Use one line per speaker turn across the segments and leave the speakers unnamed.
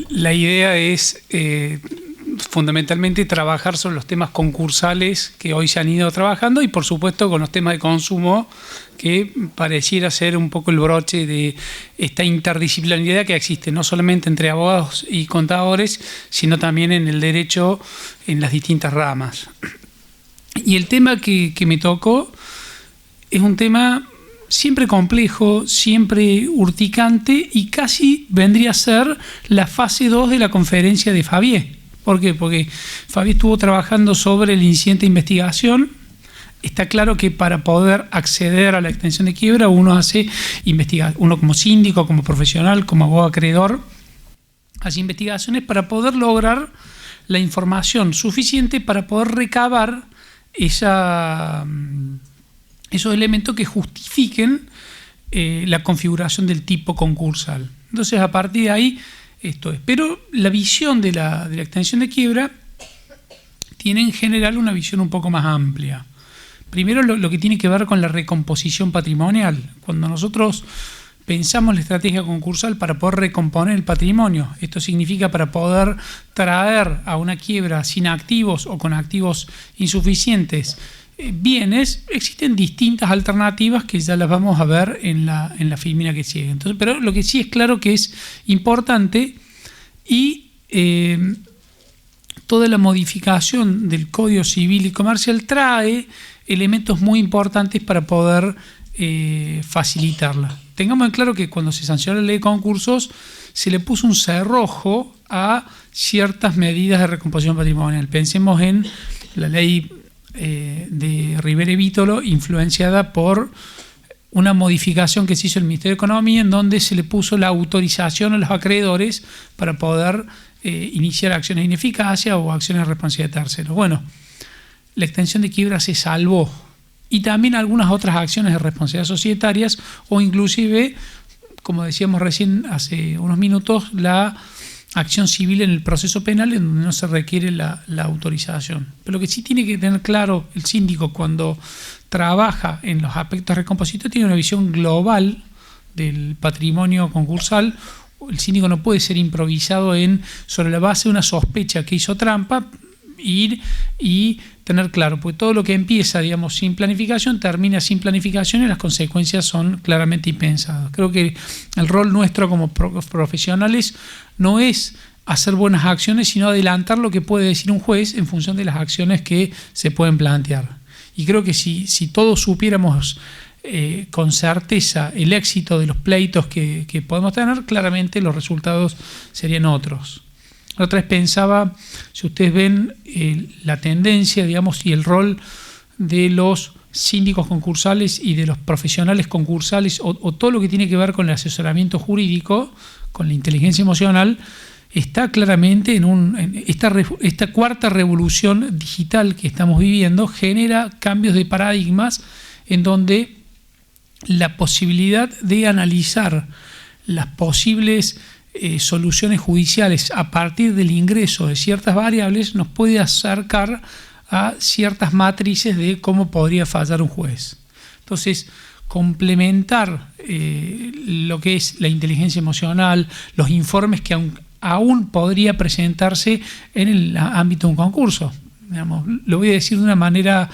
La idea es fundamentalmente trabajar sobre los temas concursales que hoy se han ido trabajando y por supuesto con los temas de consumo que pareciera ser un poco el broche de esta interdisciplinaridad que existe no solamente entre abogados y contadores, sino también en el derecho en las distintas ramas. Y el tema que me tocó es un tema siempre complejo, siempre urticante y casi vendría a ser la fase 2 de la conferencia de Fabié. ¿Por qué? Porque Fabié estuvo trabajando sobre el incidente de investigación. Está claro que para poder acceder a la extensión de quiebra uno hace uno como síndico, como profesional, como abogado acreedor, hace investigaciones para poder lograr la información suficiente para poder recabar esos elementos que justifiquen la configuración del tipo concursal. Entonces, a partir de ahí, esto es. Pero la visión de la extensión de quiebra tiene en general una visión un poco más amplia. Primero, lo que tiene que ver con la recomposición patrimonial. Cuando nosotros pensamos la estrategia concursal para poder recomponer el patrimonio, esto significa para poder traer a una quiebra sin activos o con activos insuficientes bienes, existen distintas alternativas que ya las vamos a ver en la filmina que sigue. Entonces, pero lo que sí es claro que es importante y toda la modificación del Código Civil y Comercial trae elementos muy importantes para poder facilitarla. Tengamos en claro que cuando se sancionó la ley de concursos se le puso un cerrojo a ciertas medidas de recomposición patrimonial. Pensemos en la ley de Rivera y Vítolo, influenciada por una modificación que se hizo en el Ministerio de Economía, en donde se le puso la autorización a los acreedores para poder iniciar acciones de ineficacia o acciones de responsabilidad de terceros. Bueno, la extensión de quiebra se salvó y también algunas otras acciones de responsabilidad societarias o inclusive, como decíamos recién hace unos minutos, la acción civil en el proceso penal en donde no se requiere la autorización. Pero lo que sí tiene que tener claro el síndico cuando trabaja en los aspectos recompositos, tiene una visión global del patrimonio concursal. El síndico no puede ser improvisado sobre la base de una sospecha que hizo trampa, ir y tener claro, porque todo lo que empieza, digamos, sin planificación, termina sin planificación y las consecuencias son claramente impensadas. Creo que el rol nuestro como profesionales no es hacer buenas acciones, sino adelantar lo que puede decir un juez en función de las acciones que se pueden plantear. Y creo que si todos supiéramos con certeza el éxito de los pleitos que podemos tener, claramente los resultados serían otros. La otra vez pensaba, si ustedes ven la tendencia, digamos, y el rol de los síndicos concursales y de los profesionales concursales o todo lo que tiene que ver con el asesoramiento jurídico, con la inteligencia emocional, está claramente en esta cuarta revolución digital que estamos viviendo, genera cambios de paradigmas en donde la posibilidad de analizar las posibles soluciones judiciales a partir del ingreso de ciertas variables nos puede acercar a ciertas matrices de cómo podría fallar un juez. Entonces, complementar lo que es la inteligencia emocional, los informes que aún podría presentarse en el ámbito de un concurso. Digamos, lo voy a decir de una manera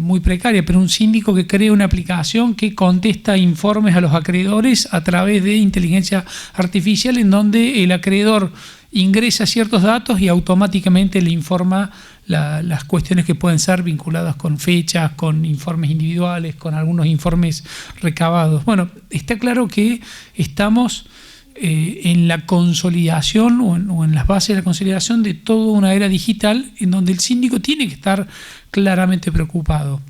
muy precaria, pero un síndico que crea una aplicación que contesta informes a los acreedores a través de inteligencia artificial, en donde el acreedor ingresa ciertos datos y automáticamente le informa las cuestiones que pueden ser vinculadas con fechas, con informes individuales, con algunos informes recabados. Bueno, está claro que estamos en la consolidación o en las bases de la consolidación de toda una era digital en donde el síndico tiene que estar claramente preocupado.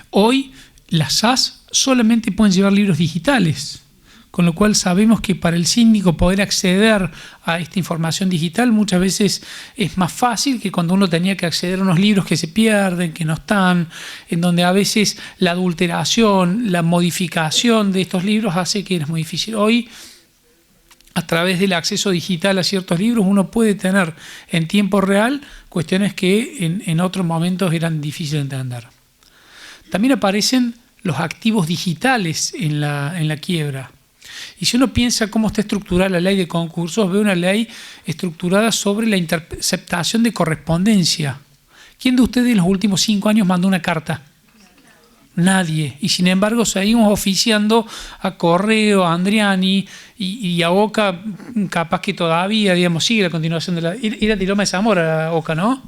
Hoy las SAS solamente pueden llevar libros digitales, con lo cual sabemos que para el síndico poder acceder a esta información digital muchas veces es más fácil que cuando uno tenía que acceder a unos libros que se pierden, que no están, en donde a veces la adulteración, la modificación de estos libros hace que es muy difícil. Hoy, a través del acceso digital a ciertos libros, uno puede tener en tiempo real cuestiones que en otros momentos eran difíciles de entender. También aparecen los activos digitales en la quiebra. Y si uno piensa cómo está estructurada la ley de concursos, ve una ley estructurada sobre la interceptación de correspondencia. ¿Quién de ustedes en los últimos 5 años mandó una carta? Nadie. Y sin embargo seguimos oficiando a Correo, a Andriani y a Oca, capaz que todavía, digamos, sigue la continuación de la... Era de Loma de Zamora, Oca, ¿no?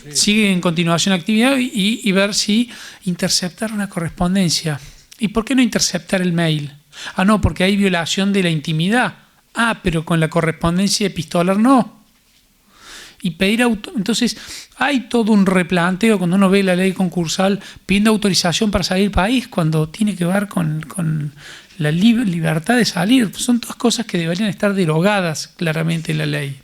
Sí. Sigue en continuación la actividad y ver si interceptar una correspondencia. ¿Y por qué no interceptar el mail? Ah, no, porque hay violación de la intimidad. Ah, pero con la correspondencia epistolar no. Y pedir entonces hay todo un replanteo cuando uno ve la ley concursal pidiendo autorización para salir del país cuando tiene que ver con la libertad de salir. Son todas cosas que deberían estar derogadas claramente en la ley.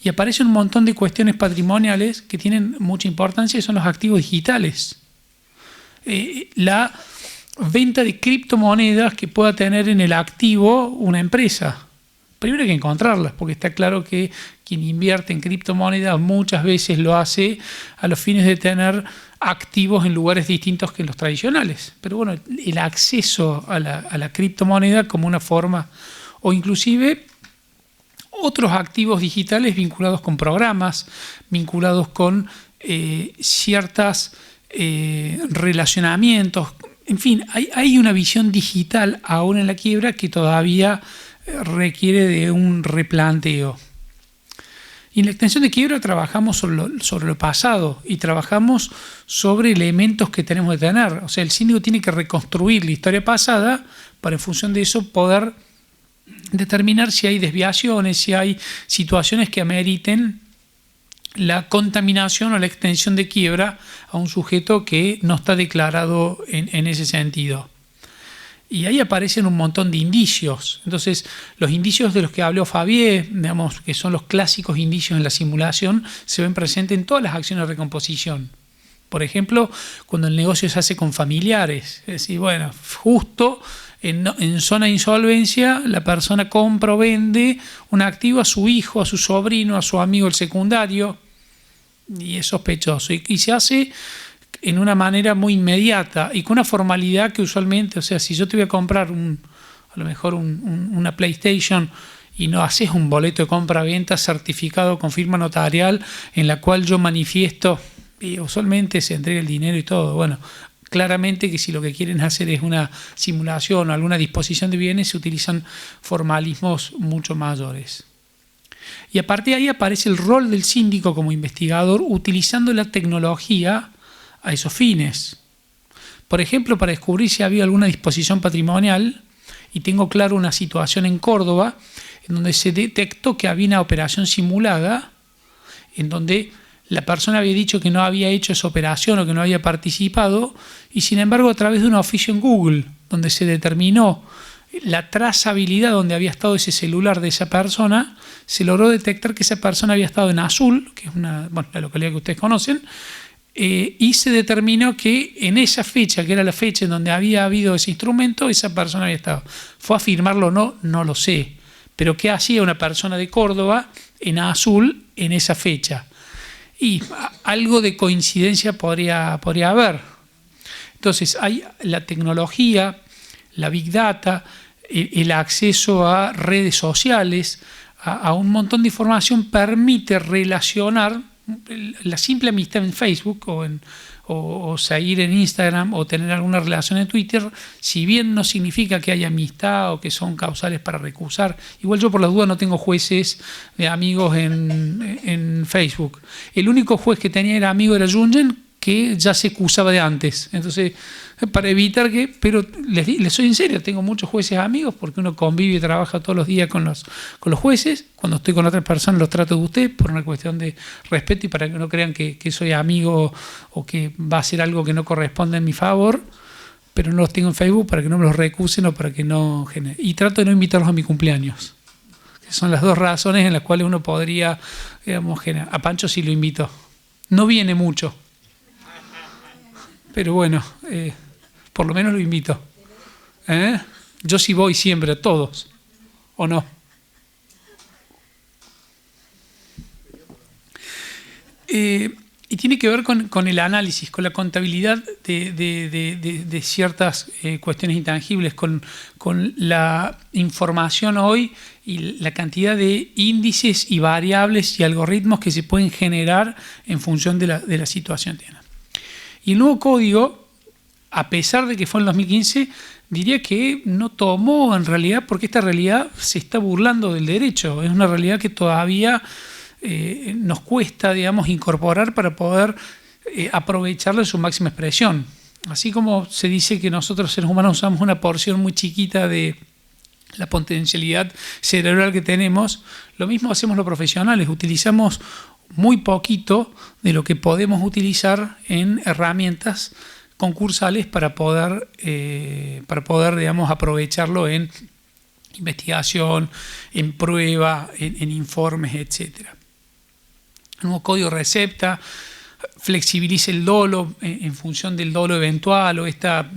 Y aparecen un montón de cuestiones patrimoniales que tienen mucha importancia y son los activos digitales. La venta de criptomonedas que pueda tener en el activo una empresa. Primero hay que encontrarlas, porque está claro que quien invierte en criptomonedas muchas veces lo hace a los fines de tener activos en lugares distintos que los tradicionales. Pero bueno, el acceso a la criptomoneda como una forma, o inclusive otros activos digitales vinculados con programas, vinculados con ciertos relacionamientos. En fin, hay una visión digital aún en la quiebra que todavía requiere de un replanteo. Y en la extensión de quiebra trabajamos sobre lo pasado y trabajamos sobre elementos que tenemos que tener. O sea, el síndico tiene que reconstruir la historia pasada para en función de eso poder determinar si hay desviaciones, si hay situaciones que ameriten la contaminación o la extensión de quiebra a un sujeto que no está declarado en ese sentido. Y ahí aparecen un montón de indicios. Entonces, los indicios de los que habló Fabié, digamos, que son los clásicos indicios en la simulación, se ven presentes en todas las acciones de recomposición. Por ejemplo, cuando el negocio se hace con familiares. Es decir, bueno, justo en zona de insolvencia, la persona compra o vende un activo a su hijo, a su sobrino, a su amigo del secundario, y es sospechoso. Y se hace en una manera muy inmediata y con una formalidad que usualmente, o sea, si yo te voy a comprar a lo mejor una PlayStation y no haces un boleto de compra-venta certificado con firma notarial en la cual yo manifiesto, y usualmente se entrega el dinero y todo. Bueno, claramente que si lo que quieren hacer es una simulación o alguna disposición de bienes, se utilizan formalismos mucho mayores. Y a partir de ahí aparece el rol del síndico como investigador utilizando la tecnología a esos fines. Por ejemplo, para descubrir si había alguna disposición patrimonial, y tengo claro una situación en Córdoba, en donde se detectó que había una operación simulada, en donde la persona había dicho que no había hecho esa operación o que no había participado, y sin embargo a través de un oficio en Google, donde se determinó la trazabilidad donde había estado ese celular de esa persona, se logró detectar que esa persona había estado en Azul, que es la localidad que ustedes conocen, y se determinó que en esa fecha, que era la fecha en donde había habido ese instrumento, esa persona había estado. ¿Fue a firmarlo o no? No lo sé. Pero ¿qué hacía una persona de Córdoba en Azul en esa fecha? Y algo de coincidencia podría haber. Entonces, hay la tecnología, la Big Data, el acceso a redes sociales, a un montón de información permite relacionar la simple amistad en Facebook o seguir en Instagram o tener alguna relación en Twitter, si bien no significa que haya amistad o que son causales para recusar. Igual yo por las dudas no tengo jueces de amigos en Facebook. El único juez que tenía era amigo era Jungen, que ya se acusaba de antes. Entonces, para evitar que... Pero les soy en serio, tengo muchos jueces amigos porque uno convive y trabaja todos los días con los jueces. Cuando estoy con otras personas los trato de usted por una cuestión de respeto y para que no crean que soy amigo o que va a ser algo que no corresponde en mi favor, pero no los tengo en Facebook para que no me los recusen o para que no genere. Y trato de no invitarlos a mi cumpleaños. Que son las dos razones en las cuales uno podría, digamos, generar. A Pancho sí lo invito. No viene mucho. Pero bueno, por lo menos lo invito. Yo sí voy siempre, a todos. ¿O no? Y tiene que ver con el análisis, con la contabilidad de ciertas cuestiones intangibles, con la información hoy y la cantidad de índices y variables y algoritmos que se pueden generar en función de la situación. Y el nuevo código, a pesar de que fue en el 2015, diría que no tomó en realidad, porque esta realidad se está burlando del derecho. Es una realidad que todavía nos cuesta, digamos, incorporar para poder aprovecharla en su máxima expresión. Así como se dice que nosotros seres humanos usamos una porción muy chiquita de la potencialidad cerebral que tenemos, lo mismo hacemos los profesionales, utilizamos muy poquito de lo que podemos utilizar en herramientas concursales para poder digamos, aprovecharlo en investigación, en prueba, en informes, etcétera. El nuevo código recepta, flexibiliza el dolo en función del dolo eventual o esta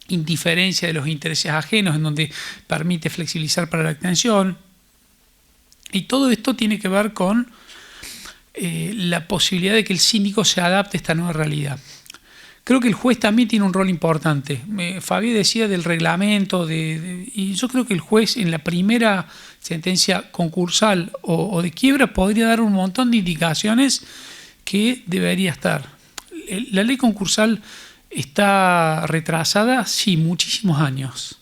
indiferencia de los intereses ajenos, en donde permite flexibilizar para la extensión. Y todo esto tiene que ver con la posibilidad de que el síndico se adapte a esta nueva realidad. Creo que el juez también tiene un rol importante. Fabián decía del reglamento, y yo creo que el juez en la primera sentencia concursal o de quiebra podría dar un montón de indicaciones que debería estar. La ley concursal está retrasada, sí, muchísimos años.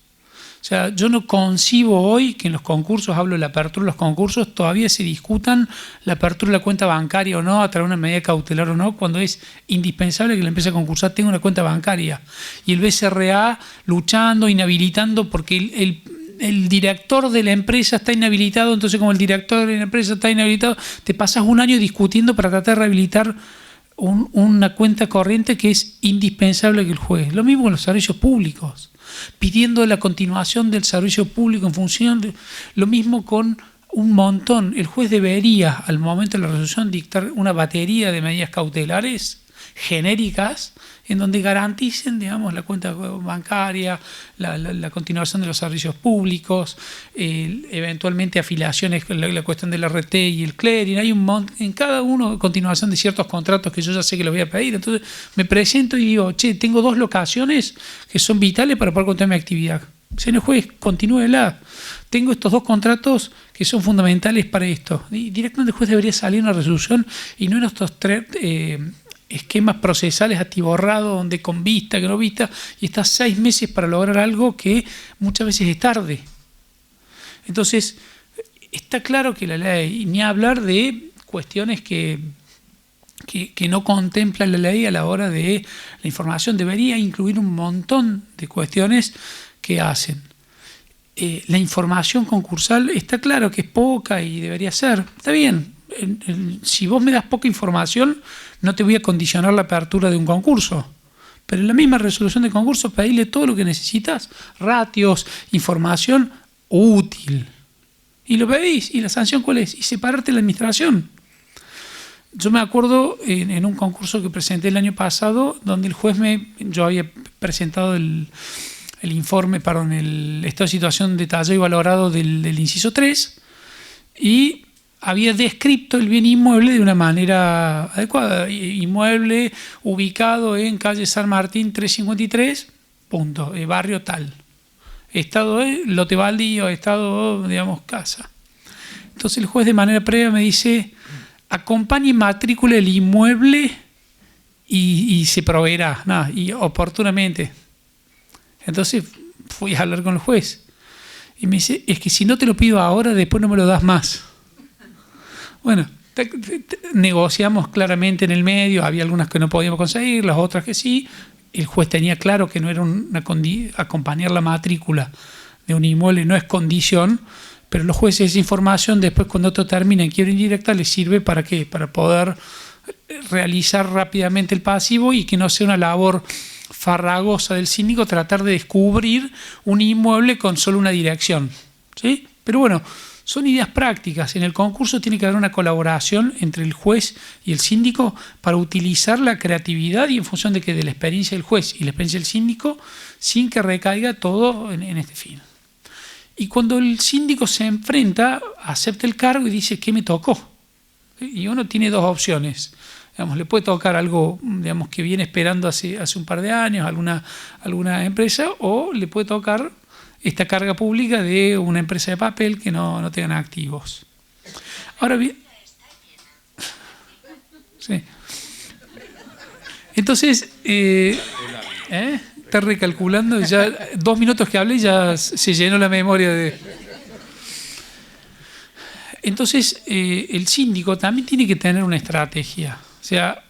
O sea, yo no concibo hoy que en los concursos, hablo de la apertura de los concursos, todavía se discutan la apertura de la cuenta bancaria o no, a través de una medida cautelar o no, cuando es indispensable que la empresa concursal tenga una cuenta bancaria. Y el BCRA luchando, inhabilitando, porque el director de la empresa está inhabilitado, entonces como el director de la empresa está inhabilitado, te pasas un año discutiendo para tratar de rehabilitar una cuenta corriente que es indispensable que el juez. Lo mismo con los servicios públicos, pidiendo la continuación del servicio público en función de... Lo mismo con un montón. El juez debería, al momento de la resolución, dictar una batería de medidas cautelares genéricas en donde garanticen, digamos, la cuenta bancaria, la continuación de los servicios públicos, eventualmente afiliaciones, la cuestión del RT y el clearing. Hay un montón, en cada uno, continuación de ciertos contratos que yo ya sé que los voy a pedir. Entonces me presento y digo, tengo 2 locaciones que son vitales para poder continuar mi actividad. Señor juez, continúela. Tengo estos 2 contratos que son fundamentales para esto. Y directamente el juez debería salir en una resolución y no en estos 3 esquemas procesales atiborrados, donde con vista, que no vista, y estás 6 meses para lograr algo que muchas veces es tarde. Entonces, está claro que la ley, ni hablar de cuestiones que no contempla la ley a la hora de la información, debería incluir un montón de cuestiones que hacen. La información concursal está claro que es poca y debería ser. Está bien, si vos me das poca información, no te voy a condicionar la apertura de un concurso. Pero en la misma resolución de concurso, pedirle todo lo que necesitas, ratios, información útil. Y lo pedís, y la sanción ¿cuál es? Y separarte de la administración. Yo me acuerdo en un concurso que presenté el año pasado, donde el juez yo había presentado el informe, el estado de situación detallado y valorado del inciso 3, y había descrito el bien inmueble de una manera adecuada. Inmueble ubicado en calle San Martín 353, punto, barrio tal. Estado lote baldío, estado, digamos, casa. Entonces el juez de manera previa me dice, acompañe y matrícula el inmueble y se proveerá, y oportunamente. Entonces fui a hablar con el juez y me dice, es que si no te lo pido ahora, después no me lo das más. Bueno, negociamos claramente en el medio, había algunas que no podíamos conseguir, las otras que sí. El juez tenía claro que no era acompañar la matrícula de un inmueble, no es condición, pero los jueces esa información después cuando otro termina en quiebra indirecta les sirve ¿para qué? Para poder realizar rápidamente el pasivo y que no sea una labor farragosa del síndico tratar de descubrir un inmueble con solo una dirección, ¿sí? Pero bueno, son ideas prácticas. En el concurso tiene que haber una colaboración entre el juez y el síndico para utilizar la creatividad y en función de la experiencia del juez y la experiencia del síndico, sin que recaiga todo en este fin. Y cuando el síndico se enfrenta, acepta el cargo y dice, ¿qué me tocó? Y uno tiene 2 opciones. Digamos, le puede tocar algo, digamos, que viene esperando hace un par de años, alguna empresa, o le puede tocar esta carga pública de una empresa de papel que no tengan activos. Ahora bien, sí. Entonces, está recalculando, ya 2 minutos que hablé ya se llenó la memoria de... Entonces, el síndico también tiene que tener una estrategia. O sea,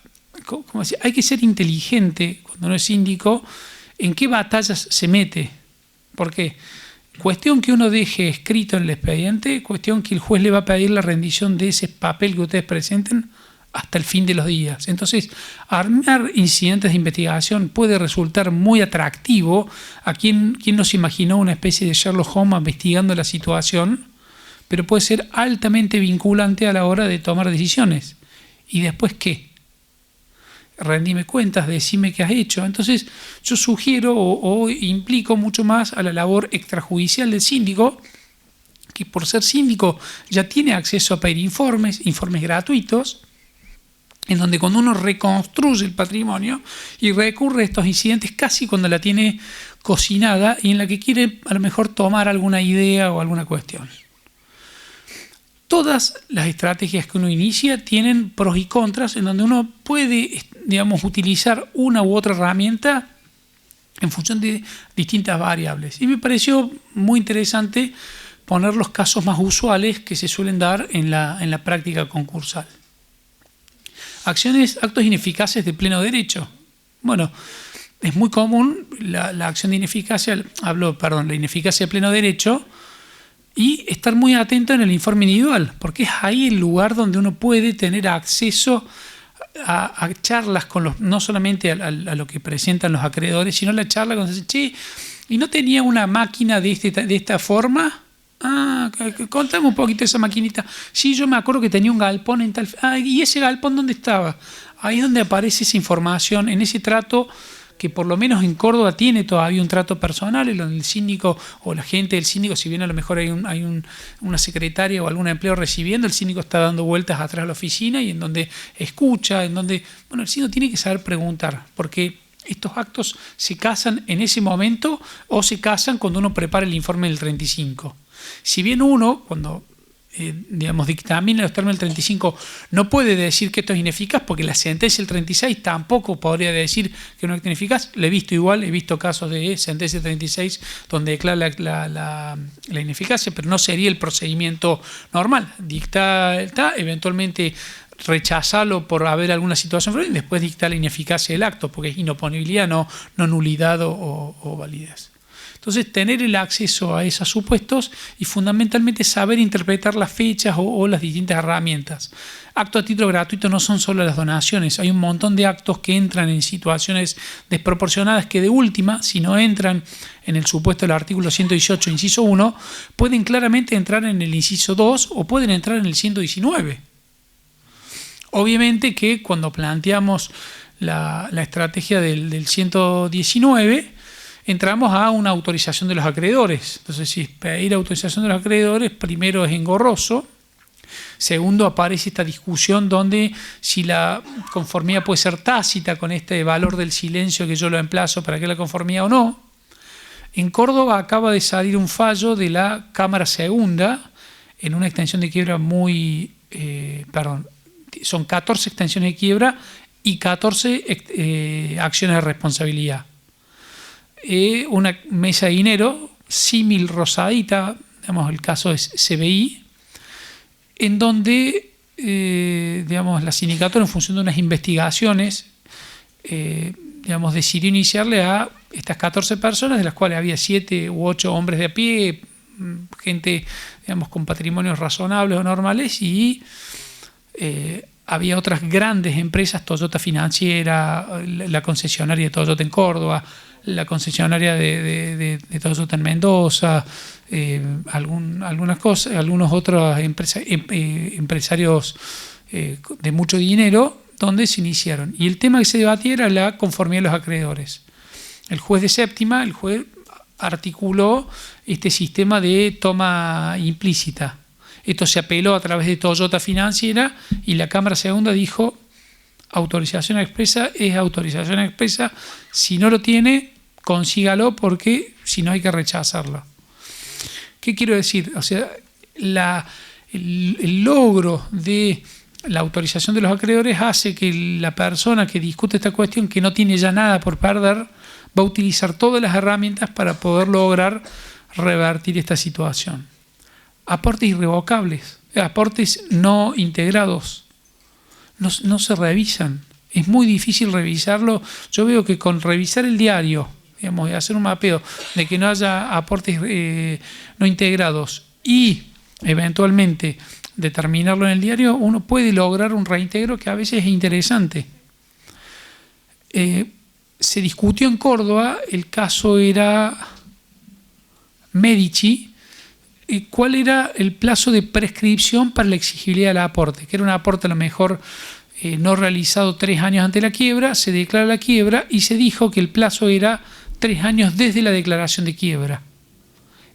como decía, hay que ser inteligente cuando uno es síndico en qué batallas se mete. ¿Por qué? Cuestión que uno deje escrito en el expediente, cuestión que el juez le va a pedir la rendición de ese papel que ustedes presenten hasta el fin de los días. Entonces, armar incidentes de investigación puede resultar muy atractivo a quien nos imaginó una especie de Sherlock Holmes investigando la situación, pero puede ser altamente vinculante a la hora de tomar decisiones. ¿Y después qué? Rendime cuentas, decime qué has hecho. Entonces, yo sugiero o implico mucho más a la labor extrajudicial del síndico, que por ser síndico ya tiene acceso a pedir informes gratuitos, en donde cuando uno reconstruye el patrimonio y recurre a estos incidentes casi cuando la tiene cocinada y en la que quiere a lo mejor tomar alguna idea o alguna cuestión. Todas las estrategias que uno inicia tienen pros y contras en donde uno puede, digamos, utilizar una u otra herramienta en función de distintas variables. Y me pareció muy interesante poner los casos más usuales que se suelen dar en la práctica concursal. Actos ineficaces de pleno derecho. Bueno, es muy común la acción de ineficacia, la ineficacia de pleno derecho, y estar muy atento en el informe individual, porque es ahí el lugar donde uno puede tener acceso a charlas con no solamente a lo que presentan los acreedores, sino la charla cuando se dice, che, ¿y no tenía una máquina de esta forma? Contame un poquito de esa maquinita. Sí, yo me acuerdo que tenía un galpón en tal... ¿y ese galpón dónde estaba? Ahí es donde aparece esa información, en ese trato que por lo menos en Córdoba tiene todavía un trato personal, en donde el síndico o la gente del síndico, si bien a lo mejor hay una secretaria o algún empleado recibiendo, el síndico está dando vueltas atrás de la oficina y en donde escucha, el síndico tiene que saber preguntar, porque estos actos se casan en ese momento o se casan cuando uno prepara el informe del 35. Si bien uno, cuando dictamina los términos del 35, no puede decir que esto es ineficaz, porque la sentencia del 36 tampoco podría decir que no es ineficaz. He visto casos de sentencia del 36 donde declara la ineficacia, pero no sería el procedimiento normal. Eventualmente rechazarlo por haber alguna situación y después dictar la ineficacia del acto, porque es inoponibilidad, no nulidad o validez. Entonces, tener el acceso a esos supuestos y fundamentalmente saber interpretar las fechas o las distintas herramientas. Actos a título gratuito no son solo las donaciones, hay un montón de actos que entran en situaciones desproporcionadas que de última, si no entran en el supuesto del artículo 118, inciso 1, pueden claramente entrar en el inciso 2 o pueden entrar en el 119. Obviamente que cuando planteamos la estrategia del 119, entramos a una autorización de los acreedores. Entonces, si pedir autorización de los acreedores, primero es engorroso. Segundo, aparece esta discusión donde si la conformidad puede ser tácita con este valor del silencio que yo lo emplazo para que la conformidad o no. En Córdoba acaba de salir un fallo de la Cámara Segunda en una extensión de quiebra son 14 extensiones de quiebra y 14 acciones de responsabilidad. Una mesa de dinero símil rosadita, el caso es CBI, en donde la sindicatura, en función de unas investigaciones, decidió iniciarle a estas 14 personas, de las cuales había 7 u 8 hombres de a pie, gente con patrimonios razonables o normales, y había otras grandes empresas, Toyota Financiera, la concesionaria de Toyota en Córdoba, la concesionaria de Toyota en Mendoza, algunos otros empresarios de mucho dinero, donde se iniciaron. Y el tema que se debatía era la conformidad de los acreedores. El juez de séptima, articuló este sistema de toma implícita. Esto se apeló a través de Toyota Financiera y la Cámara Segunda dijo: autorización expresa es autorización expresa. Si no lo tiene, consígalo, porque si no hay que rechazarlo. ¿Qué quiero decir? O sea, el logro de la autorización de los acreedores hace que la persona que discute esta cuestión, que no tiene ya nada por perder, va a utilizar todas las herramientas para poder lograr revertir esta situación. Aportes irrevocables, aportes no integrados, no se revisan. Es muy difícil revisarlo. Yo veo que con revisar el diario, digamos, y hacer un mapeo de que no haya aportes no integrados y eventualmente determinarlo en el diario, uno puede lograr un reintegro que a veces es interesante. Se discutió en Córdoba, el caso era Medici, cuál era el plazo de prescripción para la exigibilidad del aporte, que era un aporte a lo mejor no realizado 3 años ante la quiebra. Se declara la quiebra y se dijo que el plazo era 3 años desde la declaración de quiebra,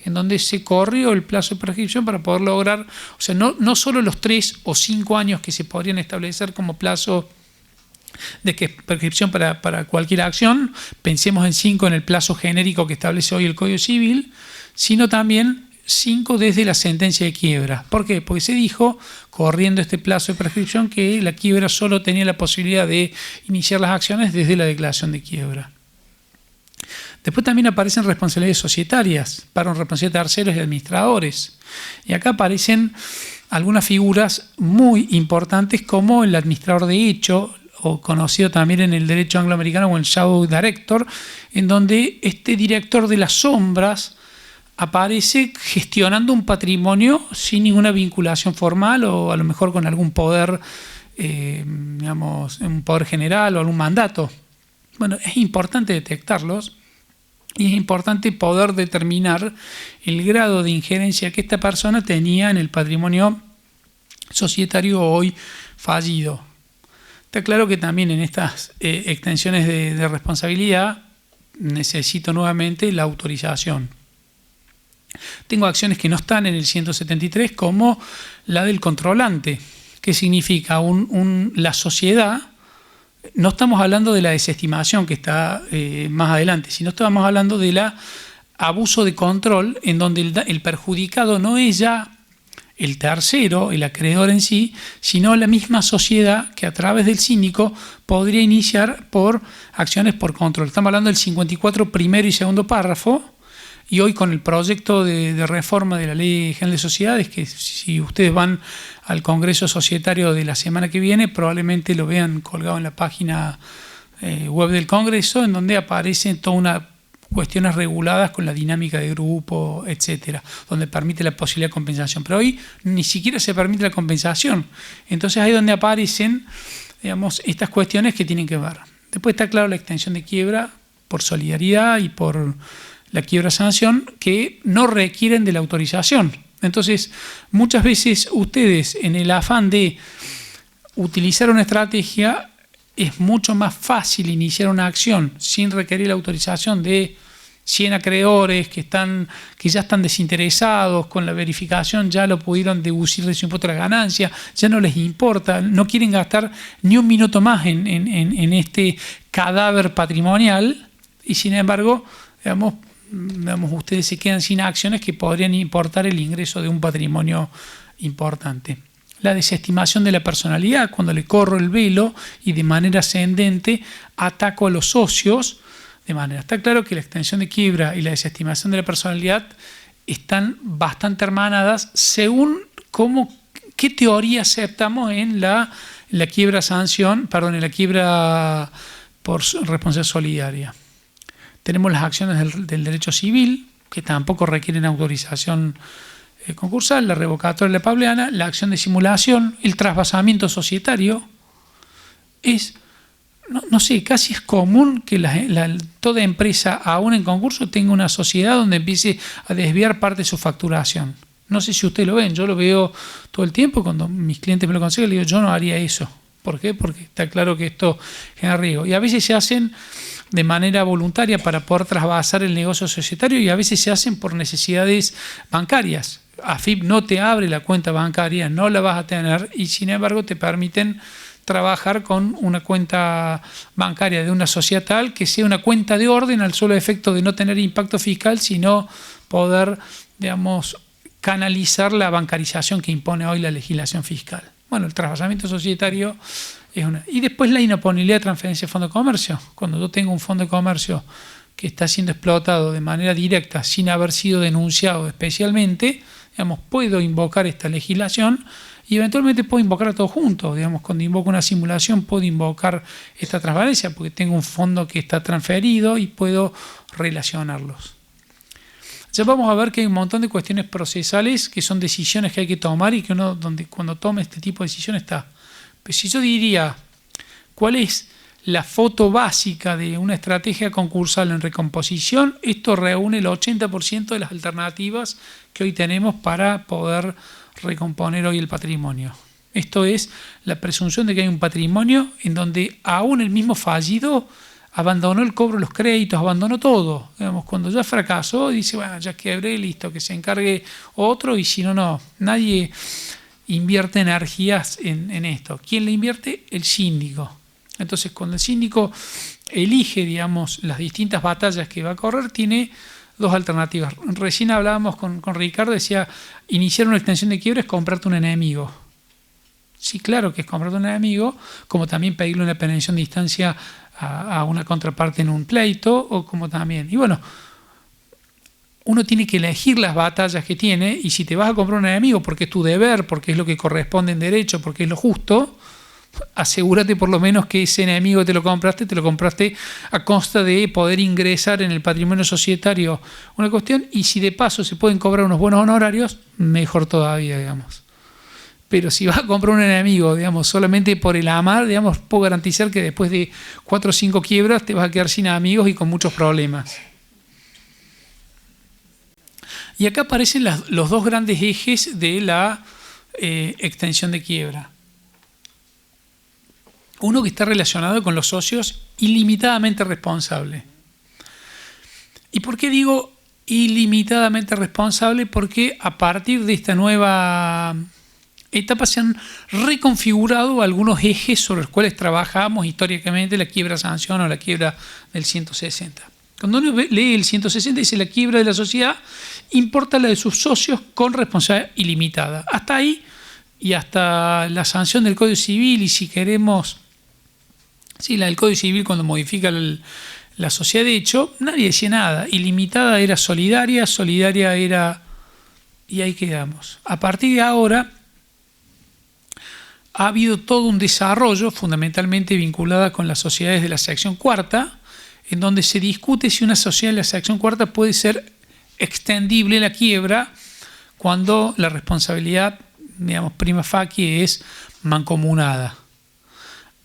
en donde se corrió el plazo de prescripción para poder lograr, o sea, no solo los 3 o 5 años que se podrían establecer como plazo de prescripción para cualquier acción, pensemos en 5 en el plazo genérico que establece hoy el Código Civil, sino también 5 desde la sentencia de quiebra. ¿Por qué? Porque se dijo, corriendo este plazo de prescripción, que la quiebra solo tenía la posibilidad de iniciar las acciones desde la declaración de quiebra. Después también aparecen responsabilidades societarias para responsabilidad de terceros y administradores. Y acá aparecen algunas figuras muy importantes, como el administrador de hecho, o conocido también en el derecho angloamericano como el shadow director, en donde este director de las sombras aparece gestionando un patrimonio sin ninguna vinculación formal, o a lo mejor con algún poder, digamos, un poder general o algún mandato. Bueno, es importante detectarlos y es importante poder determinar el grado de injerencia que esta persona tenía en el patrimonio societario hoy fallido. Está claro que también en estas extensiones de responsabilidad necesito nuevamente la autorización. Tengo acciones que no están en el 173, como la del controlante. ¿Qué significa? La sociedad, no estamos hablando de la desestimación que está más adelante, sino estamos hablando del abuso de control, en donde el perjudicado no es ya el tercero, el acreedor en sí, sino la misma sociedad, que a través del síndico podría iniciar por acciones por control. Estamos hablando del 54 primero y segundo párrafo. Y hoy, con el proyecto de reforma de la Ley General de Sociedades, que si ustedes van al Congreso Societario de la semana que viene, probablemente lo vean colgado en la página web del Congreso, en donde aparecen todas unas cuestiones reguladas con la dinámica de grupo, etcétera, donde permite la posibilidad de compensación. Pero hoy ni siquiera se permite la compensación. Entonces ahí es donde aparecen, digamos, estas cuestiones que tienen que ver. Después está claro la extensión de quiebra por solidaridad y por la quiebra-sanción, que no requieren de la autorización. Entonces, muchas veces ustedes, en el afán de utilizar una estrategia, es mucho más fácil iniciar una acción sin requerir la autorización de 100 acreedores que ya están desinteresados, con la verificación ya lo pudieron deducir de su impuesto a la ganancia, ya no les importa, no quieren gastar ni un minuto más en este cadáver patrimonial, y sin embargo, digamos, ustedes se quedan sin acciones que podrían importar el ingreso de un patrimonio importante. La desestimación de la personalidad, cuando le corro el velo y de manera ascendente ataco a los socios. Está claro que la extensión de quiebra y la desestimación de la personalidad están bastante hermanadas según qué teoría aceptamos en la quiebra-sanción, en la quiebra por responsabilidad solidaria. Tenemos las acciones del derecho civil, que tampoco requieren autorización concursal, la revocatoria de la Pableana, la acción de simulación, el trasvasamiento societario. No sé, casi es común que toda empresa, aún en concurso, tenga una sociedad donde empiece a desviar parte de su facturación. No sé si ustedes lo ven, yo lo veo todo el tiempo. Cuando mis clientes me lo consiguen, le digo, yo no haría eso. ¿Por qué? Porque está claro que esto genera riesgo. Y a veces se hacen de manera voluntaria para poder trasvasar el negocio societario, y a veces se hacen por necesidades bancarias. AFIP no te abre la cuenta bancaria, no la vas a tener, y sin embargo te permiten trabajar con una cuenta bancaria de una sociedad tal que sea una cuenta de orden al solo efecto de no tener impacto fiscal, sino poder, digamos, canalizar la bancarización que impone hoy la legislación fiscal. Bueno, el trasvasamiento societario es una. Y después la inoponibilidad de transferencia de fondo de comercio. Cuando yo tengo un fondo de comercio que está siendo explotado de manera directa sin haber sido denunciado especialmente, digamos, puedo invocar esta legislación y eventualmente puedo invocar a todos juntos. Digamos, cuando invoco una simulación puedo invocar esta transparencia porque tengo un fondo que está transferido y puedo relacionarlos. Ya vamos a ver que hay un montón de cuestiones procesales que son decisiones que hay que tomar y que uno, cuando toma este tipo de decisiones está. Pero si yo diría, ¿cuál es la foto básica de una estrategia concursal en recomposición? Esto reúne el 80% de las alternativas que hoy tenemos para poder recomponer hoy el patrimonio. Esto es la presunción de que hay un patrimonio en donde aún el mismo fallido abandonó el cobro de los créditos, abandonó todo. Digamos, cuando ya fracasó, dice, bueno, ya quebré, listo, que se encargue otro, y si no, no. Nadie invierte energías en esto. ¿Quién le invierte? El síndico. Entonces, cuando el síndico elige, digamos, las distintas batallas que va a correr, tiene dos alternativas. Recién hablábamos con Ricardo, decía, iniciar una extensión de quiebra es comprarte un enemigo. Sí, claro que es comprarte un enemigo, como también pedirle una penalización de instancia a una contraparte en un pleito, o como también. Y bueno, uno tiene que elegir las batallas que tiene, y si te vas a comprar un enemigo porque es tu deber, porque es lo que corresponde en derecho, porque es lo justo, asegúrate por lo menos que ese enemigo que te lo compraste a costa de poder ingresar en el patrimonio societario una cuestión, y si de paso se pueden cobrar unos buenos honorarios, mejor todavía, digamos. Pero si vas a comprar un enemigo, digamos, solamente por el amar, digamos, puedo garantizar que después de 4 o 5 quiebras te vas a quedar sin amigos y con muchos problemas. Y acá aparecen los dos grandes ejes de la extensión de quiebra. Uno que está relacionado con los socios ilimitadamente responsables. ¿Y por qué digo ilimitadamente responsable? Porque a partir de esta nueva etapa se han reconfigurado algunos ejes sobre los cuales trabajamos históricamente, la quiebra sanción o la quiebra del 160. Cuando uno lee el 160 dice la quiebra de la sociedad importa la de sus socios con responsabilidad ilimitada. Hasta ahí, y hasta la sanción del Código Civil, y si queremos, sí, la del Código Civil cuando modifica la sociedad de hecho, nadie decía nada. Ilimitada era solidaria, solidaria era... y ahí quedamos. A partir de ahora ha habido todo un desarrollo fundamentalmente vinculado con las sociedades de la sección cuarta, en donde se discute si una sociedad de la sección cuarta puede ser extendible la quiebra cuando la responsabilidad, digamos, prima facie es mancomunada.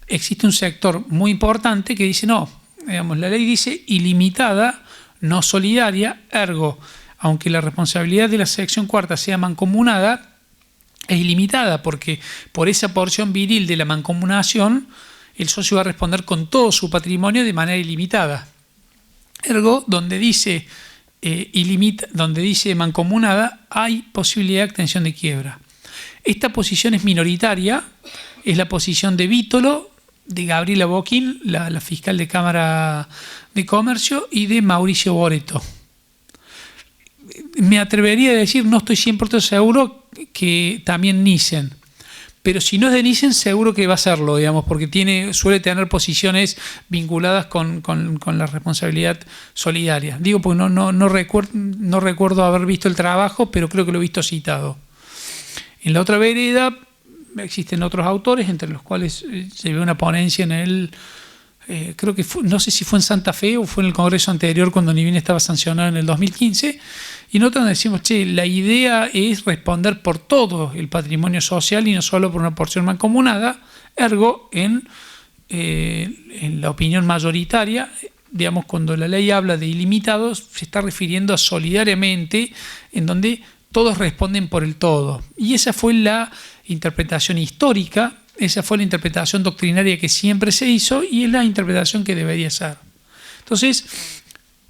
Existe un sector muy importante que dice no, digamos, la ley dice ilimitada, no solidaria, ergo, aunque la responsabilidad de la sección cuarta sea mancomunada, es ilimitada, porque por esa porción viril de la mancomunación el socio va a responder con todo su patrimonio de manera ilimitada. Ergo, donde dice mancomunada, hay posibilidad de extensión de quiebra. Esta posición es minoritaria, es la posición de Vítolo, de Gabriela Boquín, la fiscal de Cámara de Comercio, y de Mauricio Boreto. Me atrevería a decir, no estoy 100% seguro, que también Nissen. Pero si no es de Nissen, seguro que va a serlo, digamos, porque suele tener posiciones vinculadas con la responsabilidad solidaria. Digo, porque no recuerdo haber visto el trabajo, pero creo que lo he visto citado. En la otra vereda existen otros autores, entre los cuales se ve una ponencia en el... creo que no sé si fue en Santa Fe o fue en el Congreso anterior cuando ni bien estaba sancionado en el 2015, y nosotros decimos, la idea es responder por todo el patrimonio social y no solo por una porción mancomunada, ergo en la opinión mayoritaria, digamos, cuando la ley habla de ilimitados, se está refiriendo a solidariamente, en donde todos responden por el todo. Y esa fue la interpretación histórica, esa fue la interpretación doctrinaria que siempre se hizo y es la interpretación que debería ser. Entonces,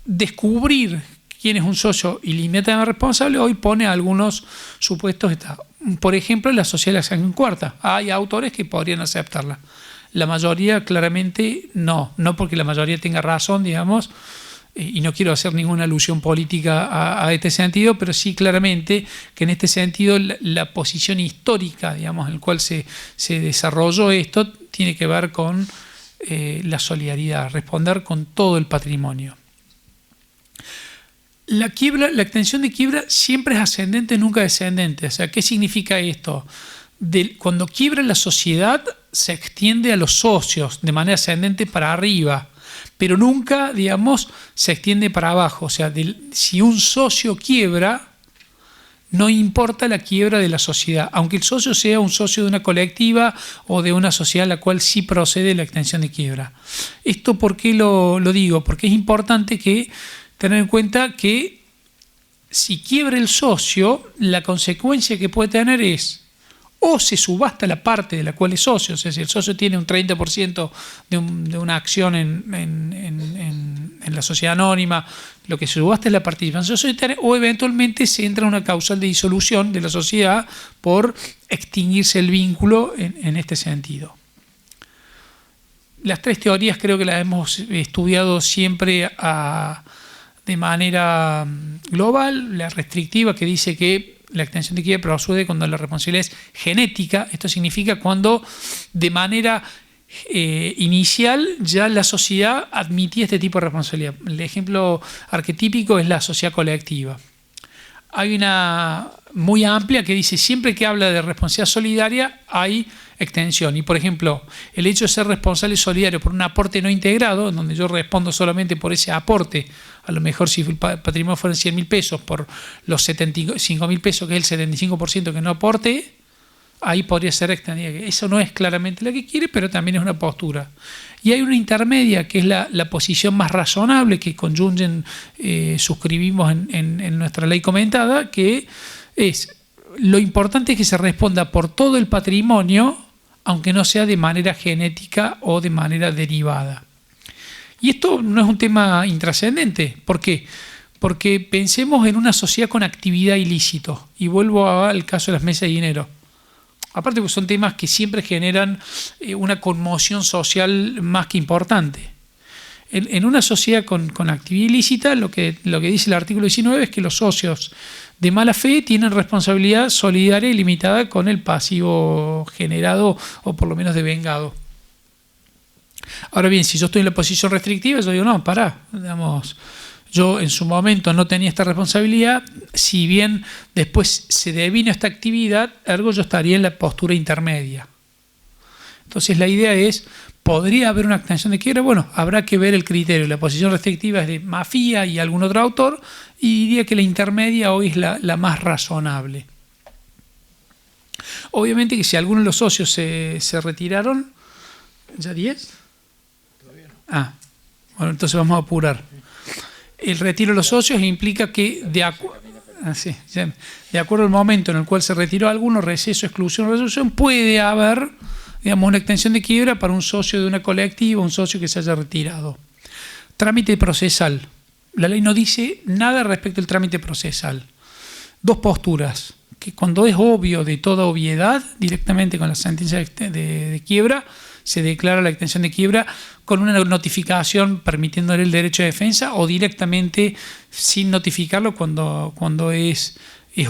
descubrir quién es un socio ilimitadamente responsable hoy pone algunos supuestos. por ejemplo, la sociedad de la sangre cuarta. Hay autores que podrían aceptarla. La mayoría claramente no porque la mayoría tenga razón, digamos, y no quiero hacer ninguna alusión política a este sentido, pero sí claramente que en este sentido la posición histórica, digamos, en la cual se desarrolló esto, tiene que ver con la solidaridad, responder con todo el patrimonio. La extensión de quiebra siempre es ascendente, nunca descendente. O sea, ¿qué significa esto? Cuando quiebra la sociedad, se extiende a los socios de manera ascendente para arriba, pero nunca, digamos, se extiende para abajo. O sea, si un socio quiebra, no importa la quiebra de la sociedad, aunque el socio sea un socio de una colectiva o de una sociedad a la cual sí procede la extensión de quiebra. ¿Esto por qué lo digo? Porque es importante tener en cuenta que si quiebra el socio, la consecuencia que puede tener es o se subasta la parte de la cual es socio, o sea, si el socio tiene un 30% de una acción en la sociedad anónima, lo que se subasta es la participación societaria, o eventualmente se entra en una causal de disolución de la sociedad por extinguirse el vínculo en este sentido. Las tres teorías creo que las hemos estudiado siempre de manera global. La restrictiva, que dice que la extensión de quiebra procede cuando la responsabilidad es genética. Esto significa cuando de manera inicial ya la sociedad admitía este tipo de responsabilidad. El ejemplo arquetípico es la sociedad colectiva. Hay una muy amplia que dice siempre que habla de responsabilidad solidaria hay extensión. Y por ejemplo, el hecho de ser responsable solidario por un aporte no integrado, en donde yo respondo solamente por ese aporte, a lo mejor si el patrimonio fueran 100.000 pesos por los 75.000 pesos, que es el 75% que no aporte, ahí podría ser extendida. Eso no es claramente la que quiere, pero también es una postura. Y hay una intermedia, que es la posición más razonable, que con Jungen suscribimos en nuestra ley comentada, que es: lo importante es que se responda por todo el patrimonio, aunque no sea de manera genética o de manera derivada. Y esto no es un tema intrascendente. ¿Por qué? Porque pensemos en una sociedad con actividad ilícita. Y vuelvo al caso de las mesas de dinero. Aparte, porque son temas que siempre generan una conmoción social más que importante. En una sociedad con actividad ilícita, lo que dice el artículo 19 es que los socios de mala fe tienen responsabilidad solidaria y limitada con el pasivo generado o por lo menos devengado. Ahora bien, si yo estoy en la posición restrictiva, yo digo, no, pará, digamos, yo en su momento no tenía esta responsabilidad, si bien después se devino esta actividad, ergo yo estaría en la postura intermedia. Entonces la idea es, ¿podría haber una extensión de quiebra? Bueno, habrá que ver el criterio. La posición restrictiva es de Mafia y algún otro autor, y diría que la intermedia hoy es la más razonable. Obviamente que si algunos de los socios se retiraron, ¿ya 10? Bueno, entonces vamos a apurar. El retiro de los socios implica que de acuerdo al momento en el cual se retiró alguno, receso, exclusión o resolución, puede haber, digamos, una extensión de quiebra para un socio de una colectiva, un socio que se haya retirado. Trámite procesal. La ley no dice nada respecto al trámite procesal. Dos posturas: que cuando es obvio, de toda obviedad, directamente con la sentencia de quiebra, se declara la extensión de quiebra con una notificación permitiéndole el derecho de defensa, o directamente sin notificarlo cuando es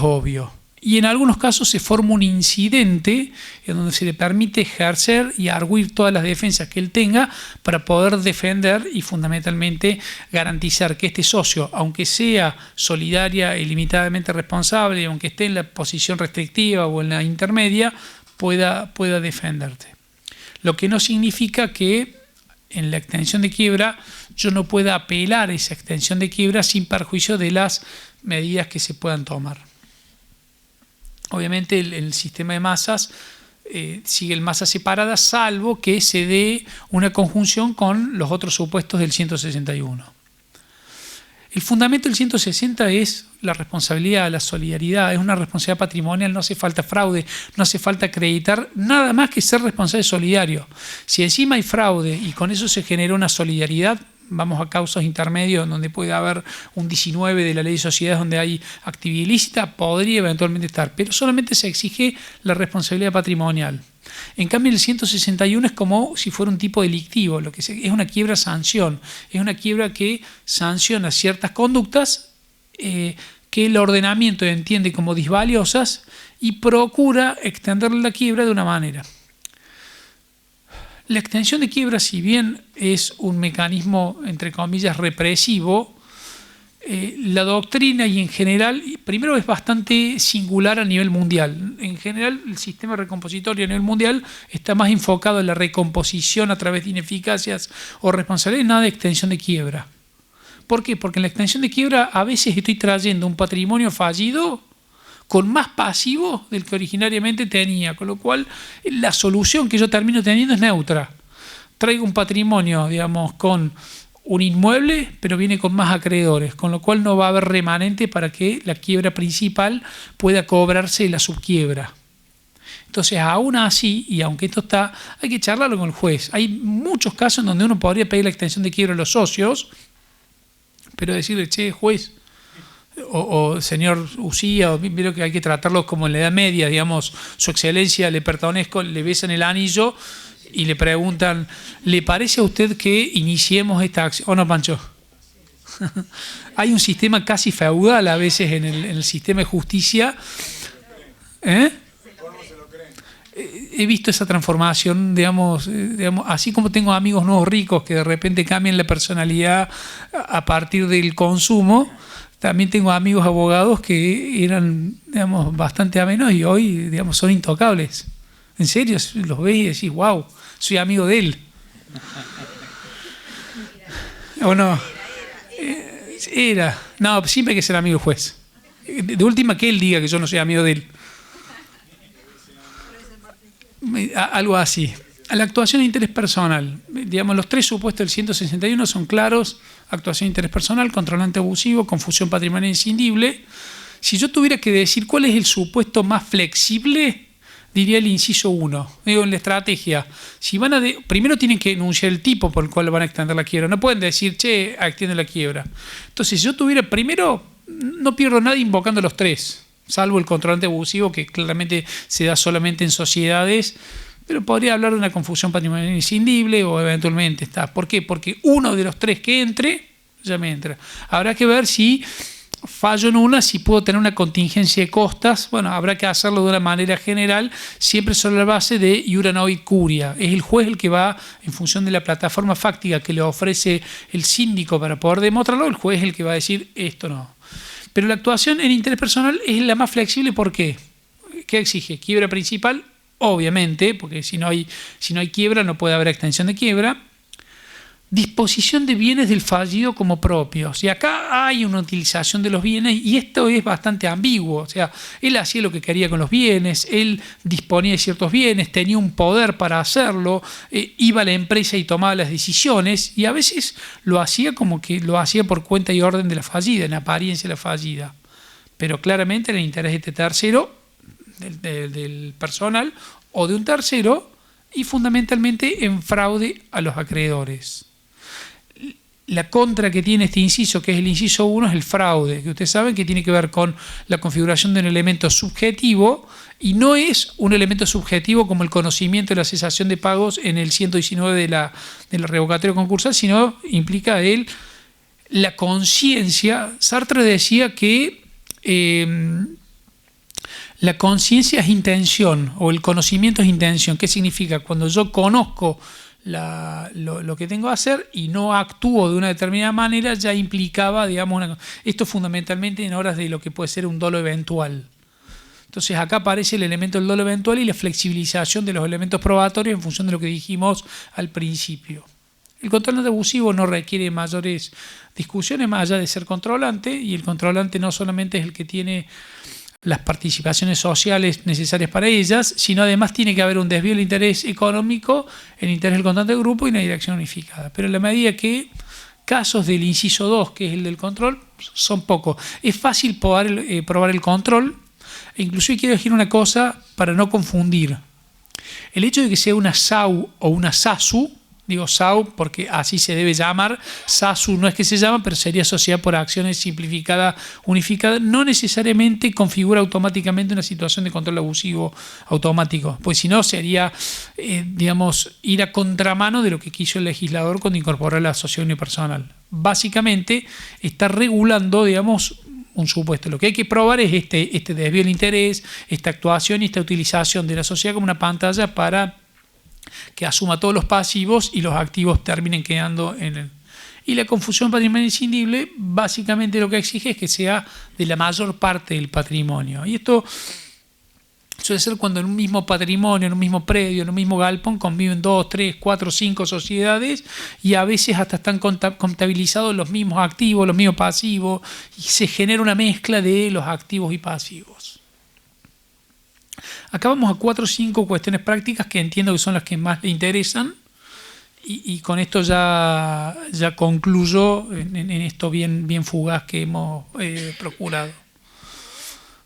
obvio. Y en algunos casos se forma un incidente en donde se le permite ejercer y arguir todas las defensas que él tenga para poder defender y fundamentalmente garantizar que este socio, aunque sea solidaria y limitadamente responsable, aunque esté en la posición restrictiva o en la intermedia, pueda defenderte. Lo que no significa que en la extensión de quiebra yo no pueda apelar a esa extensión de quiebra sin perjuicio de las medidas que se puedan tomar. Obviamente el sistema de masas sigue el masa separada, salvo que se dé una conjunción con los otros supuestos del 161. El fundamento del 160 es la responsabilidad, la solidaridad, es una responsabilidad patrimonial, no hace falta fraude, no hace falta acreditar nada más que ser responsable solidario. Si encima hay fraude y con eso se genera una solidaridad vamos a causas intermedios donde puede haber un 19 de la ley de sociedades donde hay actividad ilícita, podría eventualmente estar, pero solamente se exige la responsabilidad patrimonial. En cambio, el 161 es como si fuera un tipo delictivo, lo que es una quiebra sanción, es una quiebra que sanciona ciertas conductas que el ordenamiento entiende como disvaliosas y procura extender la quiebra de una manera. La extensión de quiebra, si bien es un mecanismo, entre comillas, represivo, la doctrina y en general, primero es bastante singular a nivel mundial. En general, el sistema recompositorio a nivel mundial está más enfocado en la recomposición a través de ineficacias o responsabilidades, nada de extensión de quiebra. ¿Por qué? Porque en la extensión de quiebra a veces estoy trayendo un patrimonio fallido con más pasivo del que originariamente tenía, con lo cual la solución que yo termino teniendo es neutra. Traigo un patrimonio, digamos, con un inmueble, pero viene con más acreedores, con lo cual no va a haber remanente para que la quiebra principal pueda cobrarse la subquiebra. Entonces, aún así, y aunque esto está, hay que charlarlo con el juez. Hay muchos casos en donde uno podría pedir la extensión de quiebra a los socios, pero decirle, che, juez, o señor Usía, creo que hay que tratarlos como en la Edad Media, digamos, su excelencia, le pertenezco, le besan el anillo y le preguntan, ¿le parece a usted que iniciemos esta acción? ¿O no, Pancho? Hay un sistema casi feudal a veces en el sistema de justicia. He visto esa transformación, digamos, así como tengo amigos nuevos ricos que de repente cambian la personalidad a partir del consumo, también tengo amigos abogados que eran, digamos, bastante amenos y hoy, digamos, son intocables. En serio, los ves y decís, wow, soy amigo de él. ¿O no? Era. No, siempre hay que ser amigo del juez. De última que él diga que yo no soy amigo de él. Algo así. A la actuación de interés personal. Digamos, los tres supuestos del 161 son claros. Actuación de interés personal, controlante abusivo, confusión patrimonial inscindible. Si yo tuviera que decir cuál es el supuesto más flexible, diría el inciso 1. Digo, en la estrategia. Si van a primero tienen que enunciar el tipo por el cual van a extender la quiebra. No pueden decir, che, extiende la quiebra. Entonces, si yo tuviera, primero, no pierdo nada invocando los tres, salvo el controlante abusivo, que claramente se da solamente en sociedades, pero podría hablar de una confusión patrimonial inscindible o eventualmente está. ¿Por qué? Porque uno de los tres que entre, ya me entra. Habrá que ver si fallo en una, si puedo tener una contingencia de costas. Bueno, habrá que hacerlo de una manera general, siempre sobre la base de iura novit curia. Es el juez el que va, en función de la plataforma fáctica que le ofrece el síndico para poder demostrarlo, el juez es el que va a decir esto no. Pero la actuación en interés personal es la más flexible. ¿Por qué? ¿Qué exige? Quiebra principal, obviamente, porque si no hay quiebra no puede haber extensión de quiebra. Disposición de bienes del fallido como propios. Y acá hay una utilización de los bienes y esto es bastante ambiguo. O sea, él hacía lo que quería con los bienes, él disponía de ciertos bienes, tenía un poder para hacerlo, iba a la empresa y tomaba las decisiones y a veces lo hacía como que lo hacía por cuenta y orden de la fallida, en apariencia de la fallida. Pero claramente en el interés de este tercero, del personal o de un tercero y fundamentalmente en fraude a los acreedores. La contra que tiene este inciso, que es el inciso 1, es el fraude, que ustedes saben que tiene que ver con la configuración de un elemento subjetivo y no es un elemento subjetivo como el conocimiento de la cesación de pagos en el 119 de la revocatoria concursal, sino implica la conciencia. Sartre decía que la conciencia es intención o el conocimiento es intención. ¿Qué significa? Cuando yo conozco lo que tengo que hacer y no actúo de una determinada manera, ya implicaba, digamos, esto fundamentalmente en horas de lo que puede ser un dolo eventual. Entonces acá aparece el elemento del dolo eventual y la flexibilización de los elementos probatorios en función de lo que dijimos al principio. El controlante abusivo no requiere mayores discusiones más allá de ser controlante, y el controlante no solamente es el que tiene las participaciones sociales necesarias para ellas, sino además tiene que haber un desvío del interés económico, el interés del contratante de grupo y una dirección unificada. Pero en la medida que casos del inciso 2, que es el del control, son pocos. Es fácil poder probar el control, e inclusive quiero decir una cosa para no confundir. El hecho de que sea una SAU o una SASU Digo SAU porque así se debe llamar. SASU no es que se llama, pero sería Sociedad por Acciones Simplificada Unificada. No necesariamente configura automáticamente una situación de control abusivo automático, pues si no sería, digamos, ir a contramano de lo que quiso el legislador cuando incorporó la sociedad unipersonal. Básicamente está regulando, digamos, un supuesto. Lo que hay que probar es este desvío del interés, esta actuación y esta utilización de la sociedad como una pantalla para que asuma todos los pasivos y los activos terminen quedando en él. Y la confusión patrimonial inscindible básicamente lo que exige es que sea de la mayor parte del patrimonio. Y esto suele ser cuando en un mismo patrimonio, en un mismo predio, en un mismo galpón conviven 2, 3, 4, 5 sociedades y a veces hasta están contabilizados los mismos activos, los mismos pasivos y se genera una mezcla de los activos y pasivos. Acá vamos a 4 o 5 cuestiones prácticas que entiendo que son las que más le interesan y con esto ya concluyo en esto bien fugaz que hemos procurado.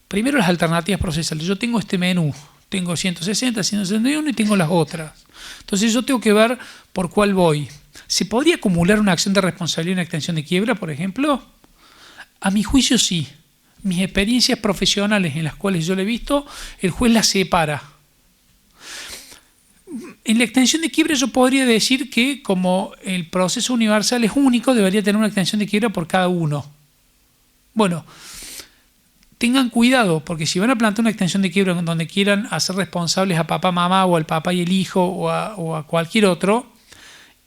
Primero, las alternativas procesales. Yo tengo este menú, tengo 160, 161 y tengo las otras. Entonces yo tengo que ver por cuál voy. ¿Se podría acumular una acción de responsabilidad y una extensión de quiebra, por ejemplo? A mi juicio sí. Mis experiencias profesionales en las cuales yo lo he visto, el juez las separa. En la extensión de quiebra yo podría decir que como el proceso universal es único, debería tener una extensión de quiebra por cada uno. Bueno, tengan cuidado, porque si van a plantear una extensión de quiebra donde quieran hacer responsables a papá, mamá o al papá y el hijo o a cualquier otro,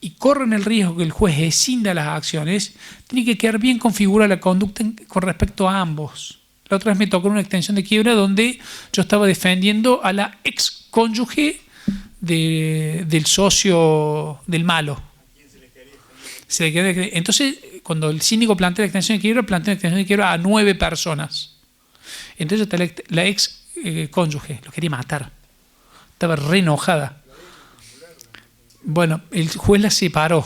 y corren el riesgo que el juez escinda las acciones, tiene que quedar bien configurada la conducta con respecto a ambos. La otra vez me tocó una extensión de quiebra donde yo estaba defendiendo a la ex cónyuge del socio del malo. Entonces, cuando el síndico plantea la extensión de quiebra, plantea una extensión de quiebra a 9 personas. Entonces la ex cónyuge lo quería matar. Estaba re enojada. Bueno, el juez la separó.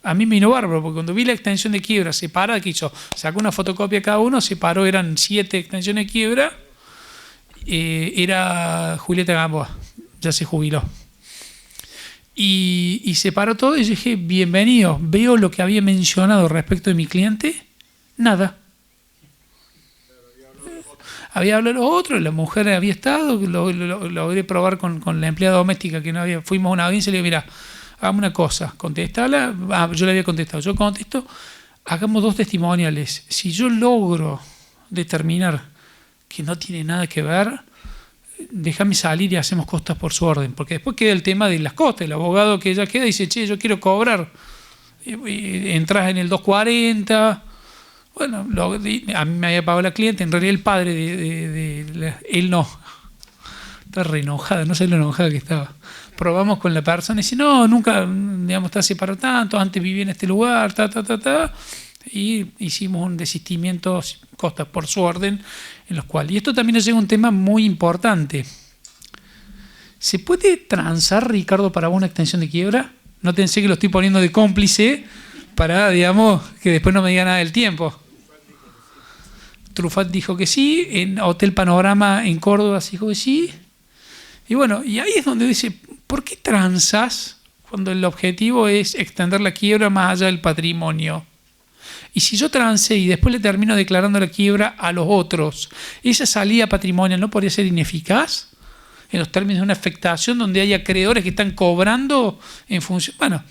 A mí me vino bárbaro, porque cuando vi la extensión de quiebra separada, ¿qué hizo? Sacó una fotocopia cada uno, separó, eran 7 extensiones de quiebra. Era Julieta Gamboa, ya se jubiló. Y separó todo y yo dije, bienvenido, veo lo que había mencionado respecto de mi cliente, nada. Había hablado otro, la mujer había estado, lo logré probar con la empleada doméstica que no había. Fuimos a una audiencia y le digo, mira, hagamos una cosa, contestala. Yo le había contestado, yo contesto, hagamos 2 testimoniales. Si yo logro determinar que no tiene nada que ver, déjame salir y hacemos costas por su orden, porque después queda el tema de las costas. El abogado que ya queda dice, che, yo quiero cobrar. Entras en el 240. Bueno, a mí me había pagado la cliente, en realidad el padre él no. Está re enojada, no sé lo enojada que estaba. Probamos con la persona y dice, no, nunca, digamos, está separado tanto, antes vivía en este lugar, y hicimos un desistimiento, costas por su orden, en los cuales. Y esto también nos llega a un tema muy importante. ¿Se puede transar, Ricardo, para una extensión de quiebra? No pensé que lo estoy poniendo de cómplice para, digamos, que después no me diga nada del tiempo. Trufat dijo que sí, en Hotel Panorama en Córdoba se dijo que sí. Y bueno, y ahí es donde dice, ¿por qué transas cuando el objetivo es extender la quiebra más allá del patrimonio? Y si yo transé y después le termino declarando la quiebra a los otros, ¿esa salida patrimonial no podría ser ineficaz? En los términos de una afectación donde hay acreedores que están cobrando en función. Bueno,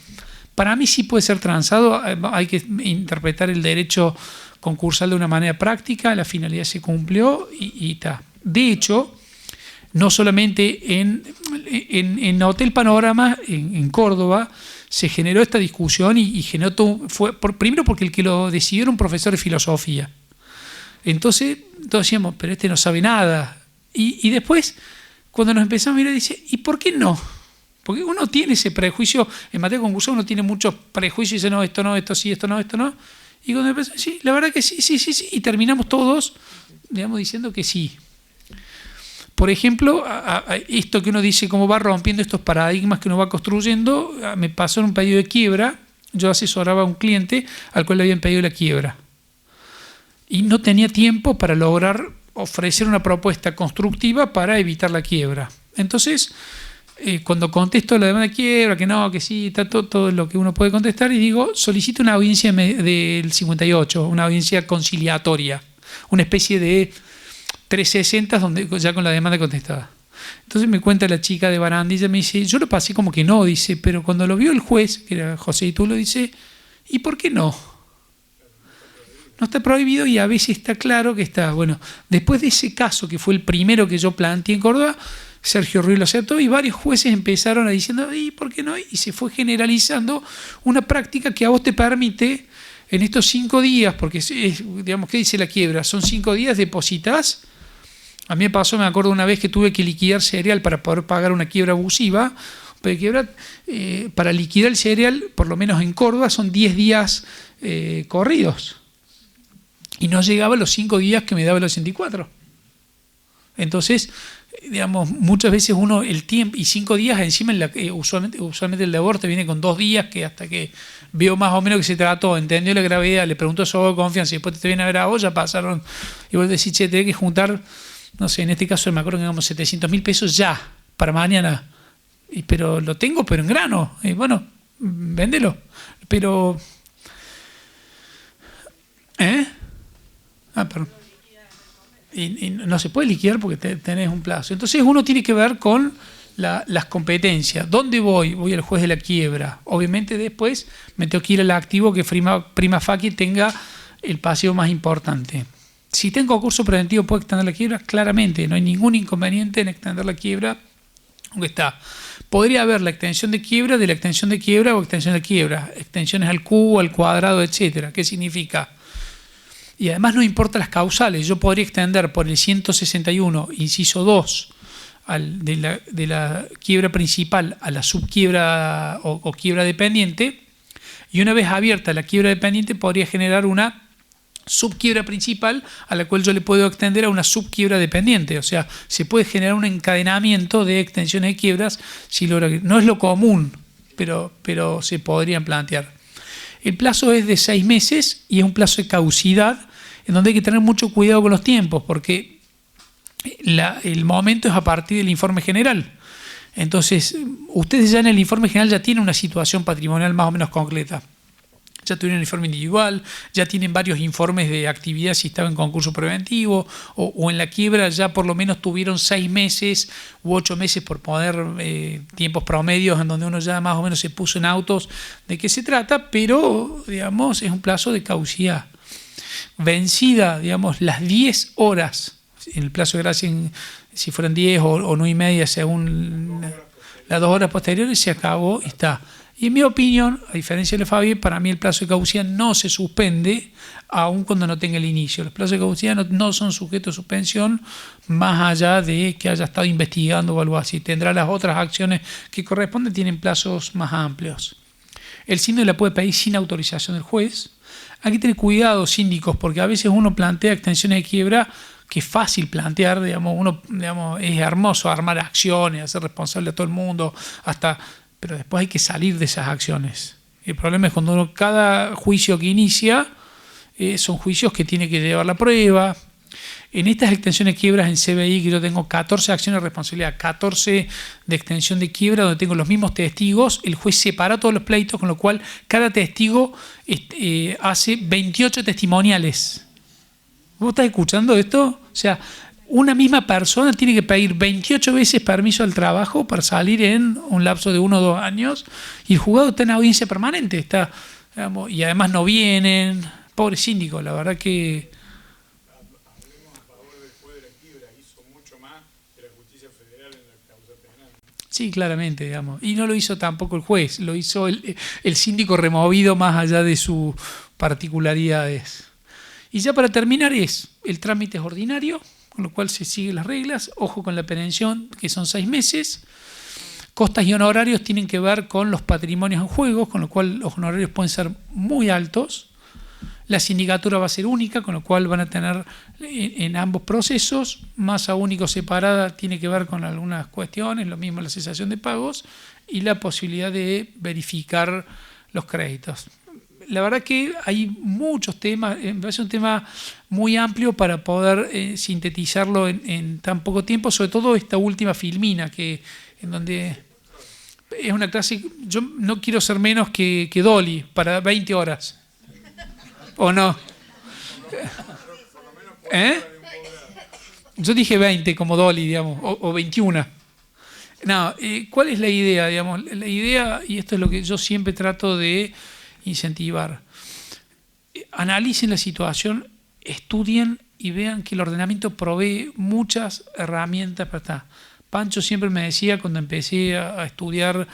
para mí sí puede ser transado, hay que interpretar el derecho concursal de una manera práctica, la finalidad se cumplió y está. De hecho, no solamente en Hotel Panorama, en Córdoba, se generó esta discusión y generó todo, primero porque el que lo decidió era un profesor de filosofía. Entonces, todos decíamos, pero este no sabe nada. Y después, cuando nos empezamos a mirar, dice, ¿y por qué no? Porque uno tiene ese prejuicio, en materia concursal uno tiene muchos prejuicios y dice, no, esto sí, esto no. Y cuando empezamos, sí, la verdad que sí, y terminamos todos, digamos, diciendo que sí. Por ejemplo, esto que uno dice, cómo va rompiendo estos paradigmas que uno va construyendo, me pasó en un pedido de quiebra, yo asesoraba a un cliente al cual le habían pedido la quiebra. Y no tenía tiempo para lograr ofrecer una propuesta constructiva para evitar la quiebra. Entonces, cuando contesto la demanda de quiebra, que no, que sí, está todo lo que uno puede contestar, y digo, solicito una audiencia del 58, una audiencia conciliatoria, una especie de 360 donde, ya con la demanda contestada. Entonces me cuenta la chica de Barandilla, me dice, yo lo pasé como que no, dice, pero cuando lo vio el juez, que era José Itulo, dice, ¿y por qué no? No está prohibido, y a veces está claro que está. Bueno, después de ese caso, que fue el primero que yo planteé en Córdoba, Sergio Ruiz lo aceptó y varios jueces empezaron a diciendo, ¿y por qué no? Y se fue generalizando una práctica que a vos te permite, en estos 5 días, porque digamos, ¿qué dice la quiebra? Son 5 días, depositas. A mí me pasó, me acuerdo una vez que tuve que liquidar cereal para poder pagar una quiebra abusiva. Para liquidar el cereal, por lo menos en Córdoba, son 10 días corridos. Y no llegaba a los 5 días que me daba el 84. Entonces, digamos, muchas veces uno, el tiempo, y 5 días encima, usualmente el deudor te viene con 2 días, que hasta que vio más o menos que se trató, entendió la gravedad, le preguntó a su abogado de confianza, y después te viene a ver a vos, ya pasaron, y vos decís, che, tenés que juntar, no sé, en este caso me acuerdo que digamos 700.000 pesos ya, para mañana, pero lo tengo, pero en grano, y bueno, véndelo, pero... perdón. Y no se puede liquidar porque tenés un plazo. Entonces uno tiene que ver con las competencias. ¿Dónde voy? Voy al juez de la quiebra. Obviamente después me tengo que ir al activo que prima facie tenga el pasivo más importante. Si tengo concurso preventivo, ¿puedo extender la quiebra? Claramente, no hay ningún inconveniente en extender la quiebra. Aunque está. Podría haber la extensión de quiebra de la extensión de quiebra o extensión de quiebra. Extensiones al cubo, al cuadrado, etcétera. ¿Qué significa? Y además no importa las causales, yo podría extender por el 161, inciso 2, de la quiebra principal a la subquiebra o quiebra dependiente, y una vez abierta la quiebra dependiente podría generar una subquiebra principal a la cual yo le puedo extender a una subquiebra dependiente. O sea, se puede generar un encadenamiento de extensiones de quiebras, si no es lo común, pero se podrían plantear. El plazo es de 6 meses y es un plazo de caducidad en donde hay que tener mucho cuidado con los tiempos, porque el momento es a partir del informe general. Entonces, ustedes ya en el informe general ya tienen una situación patrimonial más o menos concreta. Ya tuvieron el informe individual, ya tienen varios informes de actividad si estaba en concurso preventivo, o en la quiebra ya por lo menos tuvieron 6 meses u 8 meses, por poner tiempos promedios en donde uno ya más o menos se puso en autos de qué se trata, pero digamos es un plazo de caducidad. Vencida, digamos, las 10 horas, en el plazo de gracia, si fueran 10 o 9 y media según las 2 horas posteriores, se acabó y está. Y en mi opinión, a diferencia de Fabi, para mí el plazo de caducidad no se suspende aun cuando no tenga el inicio. Los plazos de caducidad no son sujetos a suspensión más allá de que haya estado investigando o algo así. Tendrá las otras acciones que corresponden, tienen plazos más amplios. El síndico la puede pedir sin autorización del juez. Hay que tener cuidado, síndicos, porque a veces uno plantea extensiones de quiebra que es fácil plantear, es hermoso armar acciones, hacer responsable a todo el mundo, pero después hay que salir de esas acciones. El problema es cuando cada juicio que inicia son juicios que tiene que llevar la prueba. En estas extensiones de quiebras en CBI, que yo tengo 14 acciones de responsabilidad, 14 de extensión de quiebra, donde tengo los mismos testigos, el juez separa todos los pleitos, con lo cual cada testigo hace 28 testimoniales. ¿Vos estás escuchando esto? O sea, una misma persona tiene que pedir 28 veces permiso al trabajo para salir en un lapso de 1 o 2 años, y el juzgado está en audiencia permanente, y además no vienen. Pobre síndico, la verdad que...
Hablemos a favor del juez de la quiebra, hizo mucho más de la justicia federal en la causa penal.
Sí, claramente, digamos. Y no lo hizo tampoco el juez, lo hizo el síndico removido más allá de sus particularidades. Y ya para terminar el trámite es ordinario, con lo cual se siguen las reglas. Ojo con la pensión, que son 6 meses. Costas y honorarios tienen que ver con los patrimonios en juego, con lo cual los honorarios pueden ser muy altos. La sindicatura va a ser única, con lo cual van a tener en ambos procesos. Masa único separada tiene que ver con algunas cuestiones, lo mismo la cesación de pagos y la posibilidad de verificar los créditos. la verdad que hay muchos temas, me parece un tema muy amplio para poder sintetizarlo en tan poco tiempo, sobre todo esta última filmina, en donde es una clase, yo no quiero ser menos que Dolly, para 20 horas. ¿O no? Yo dije 20 como Dolly, digamos, o 21. No, ¿cuál es la idea? Digamos, la idea, y esto es lo que yo siempre trato de incentivar, analicen la situación, estudien y vean que el ordenamiento provee muchas herramientas para estar. Pancho siempre me decía cuando empecé a estudiar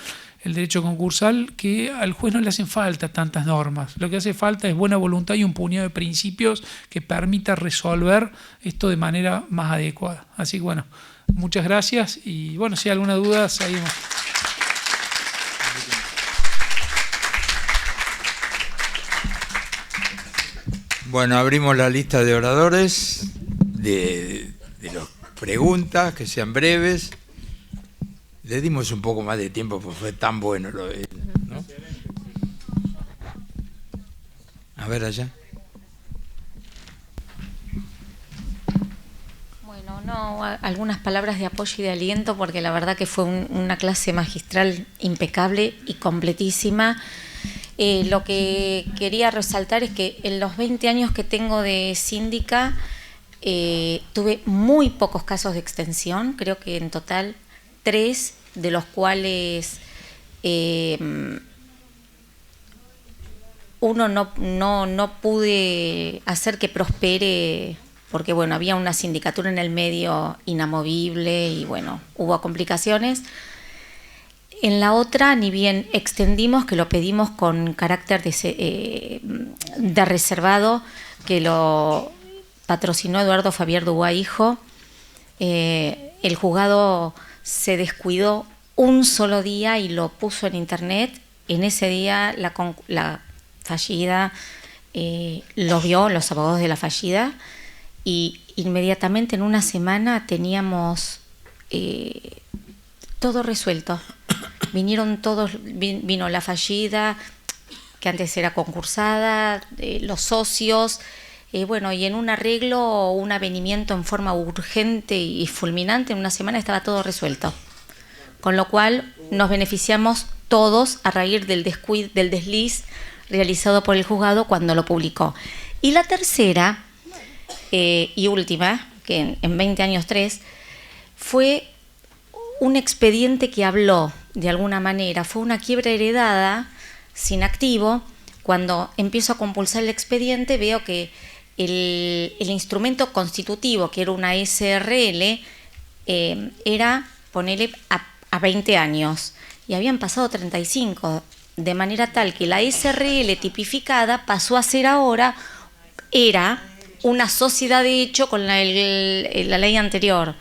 el derecho concursal que al juez no le hacen falta tantas normas, lo que hace falta es buena voluntad y un puñado de principios que permita resolver esto de manera más adecuada. Así que bueno, muchas gracias y bueno, si hay alguna duda, seguimos.
Bueno, abrimos la lista de oradores, de las preguntas, que sean breves. Le dimos un poco más de tiempo porque fue tan bueno, ¿no? A ver allá.
Bueno, no, algunas palabras de apoyo y de aliento porque la verdad que fue una clase magistral impecable y completísima. Lo que quería resaltar es que en los 20 años que tengo de síndica tuve muy pocos casos de extensión, creo que en total 3, de los cuales uno no pude hacer que prospere porque bueno, había una sindicatura en el medio inamovible y bueno, hubo complicaciones. En la otra, ni bien extendimos, que lo pedimos con carácter de reservado, que lo patrocinó Eduardo Fabier Dubois hijo, el juzgado se descuidó un solo día y lo puso en internet. En ese día la fallida lo vio, los abogados de la fallida, y inmediatamente en una semana teníamos todo resuelto. Vinieron todos, vino la fallida, que antes era concursada, los socios, bueno, y en un arreglo, un avenimiento en forma urgente y fulminante, en una semana estaba todo resuelto. Con lo cual nos beneficiamos todos a raíz del desliz realizado por el juzgado cuando lo publicó. Y la tercera y última, que en 20 años 3, fue un expediente que habló de alguna manera, fue una quiebra heredada sin activo. Cuando empiezo a compulsar el expediente veo que el instrumento constitutivo, que era una SRL, era ponerle a 20 años y habían pasado 35, de manera tal que la SRL tipificada pasó a ser ahora, era una sociedad de hecho con la ley anterior.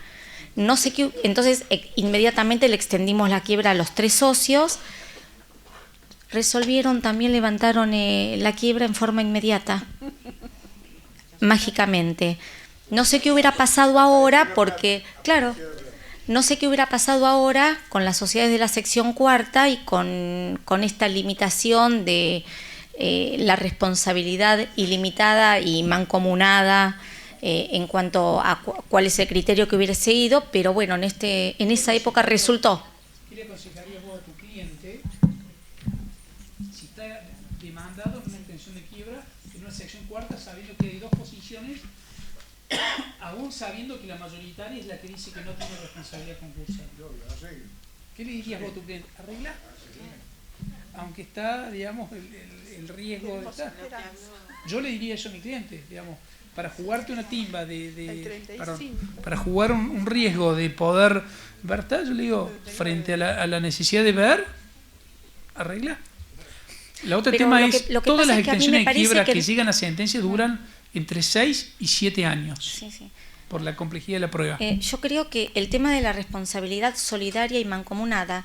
No sé qué, entonces inmediatamente le extendimos la quiebra a los 3 socios, resolvieron, también levantaron la quiebra en forma inmediata, mágicamente. No sé qué hubiera pasado ahora porque, claro, no sé qué hubiera pasado ahora con las sociedades de la sección cuarta y con esta limitación de la responsabilidad ilimitada y mancomunada en cuanto a cuál es el criterio que hubiera seguido, pero bueno, en esa época resultó.
¿Qué le aconsejarías vos a tu cliente si está demandado en una intención de quiebra en una sección cuarta sabiendo que hay 2 posiciones, aún sabiendo que la mayoritaria es la que dice que no tiene responsabilidad concursal? ¿Qué le dirías vos a tu cliente? ¿Arregla? Aunque está, digamos, el riesgo de estar. Yo le diría eso a mi cliente, digamos, para jugarte una timba para jugar un riesgo de poder ver, yo le digo, frente a la necesidad de ver, arregla. La otra tema es, todas las extensiones de quiebra que llegan a sentencia duran entre 6 y 7 años. Sí. Por la complejidad de la prueba.
Yo creo que el tema de la responsabilidad solidaria y mancomunada,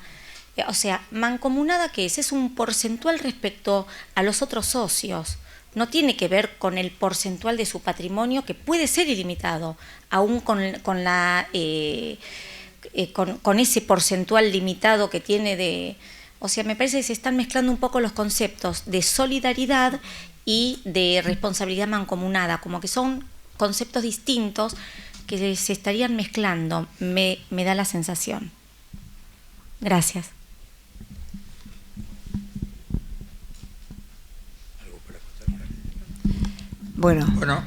o sea, mancomunada, ¿qué es? Es un porcentual respecto a los otros socios. No tiene que ver con el porcentual de su patrimonio, que puede ser ilimitado, aún con ese porcentual limitado que tiene O sea, me parece que se están mezclando un poco los conceptos de solidaridad y de responsabilidad mancomunada, como que son conceptos distintos que se estarían mezclando, me da la sensación. Gracias.
Bueno.
Perdón.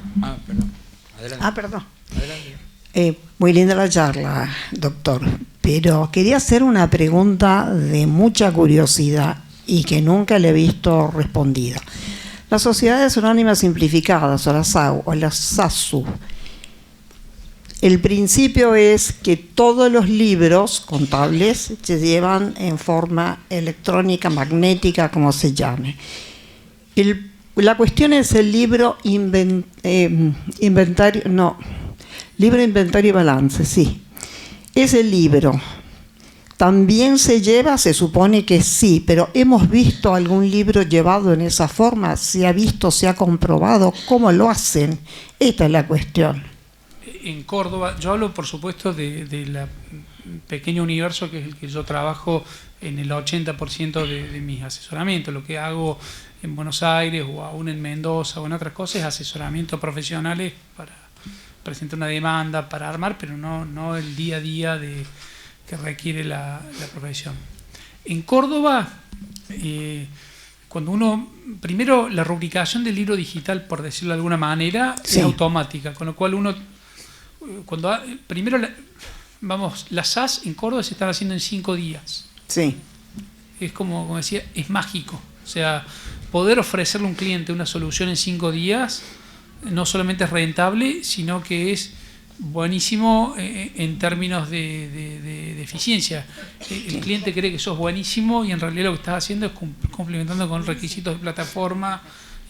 Adelante.
Perdón.
Adelante.
Muy linda la charla, doctor, pero quería hacer una pregunta de mucha curiosidad y que nunca le he visto respondida. Las sociedades anónimas simplificadas, o las SASU, el principio es que todos los libros contables se llevan en forma electrónica, magnética, como se llame. La cuestión es el libro libro inventario y balance, sí. Ese libro también se lleva, se supone que sí, pero ¿hemos visto algún libro llevado en esa forma? ¿Se ha visto, se ha comprobado? ¿Cómo lo hacen? Esta es la cuestión.
En Córdoba, yo hablo por supuesto del pequeño universo que es el que yo trabajo en el 80% de mis asesoramientos. Lo que hago en Buenos Aires o aún en Mendoza o en otras cosas es asesoramiento profesionales para presentar una demanda, para armar, pero no el día a día que requiere la profesión. En Córdoba, cuando primero la rubricación del libro digital, por decirlo de alguna manera,
sí,
es automática, con lo cual las SAS en Córdoba se están haciendo en 5 días.
Sí.
Es como decía, es mágico. O sea, poder ofrecerle a un cliente una solución en 5 días no solamente es rentable, sino que es buenísimo en términos de eficiencia. El cliente cree que sos buenísimo y en realidad lo que estás haciendo es complementando con requisitos de plataforma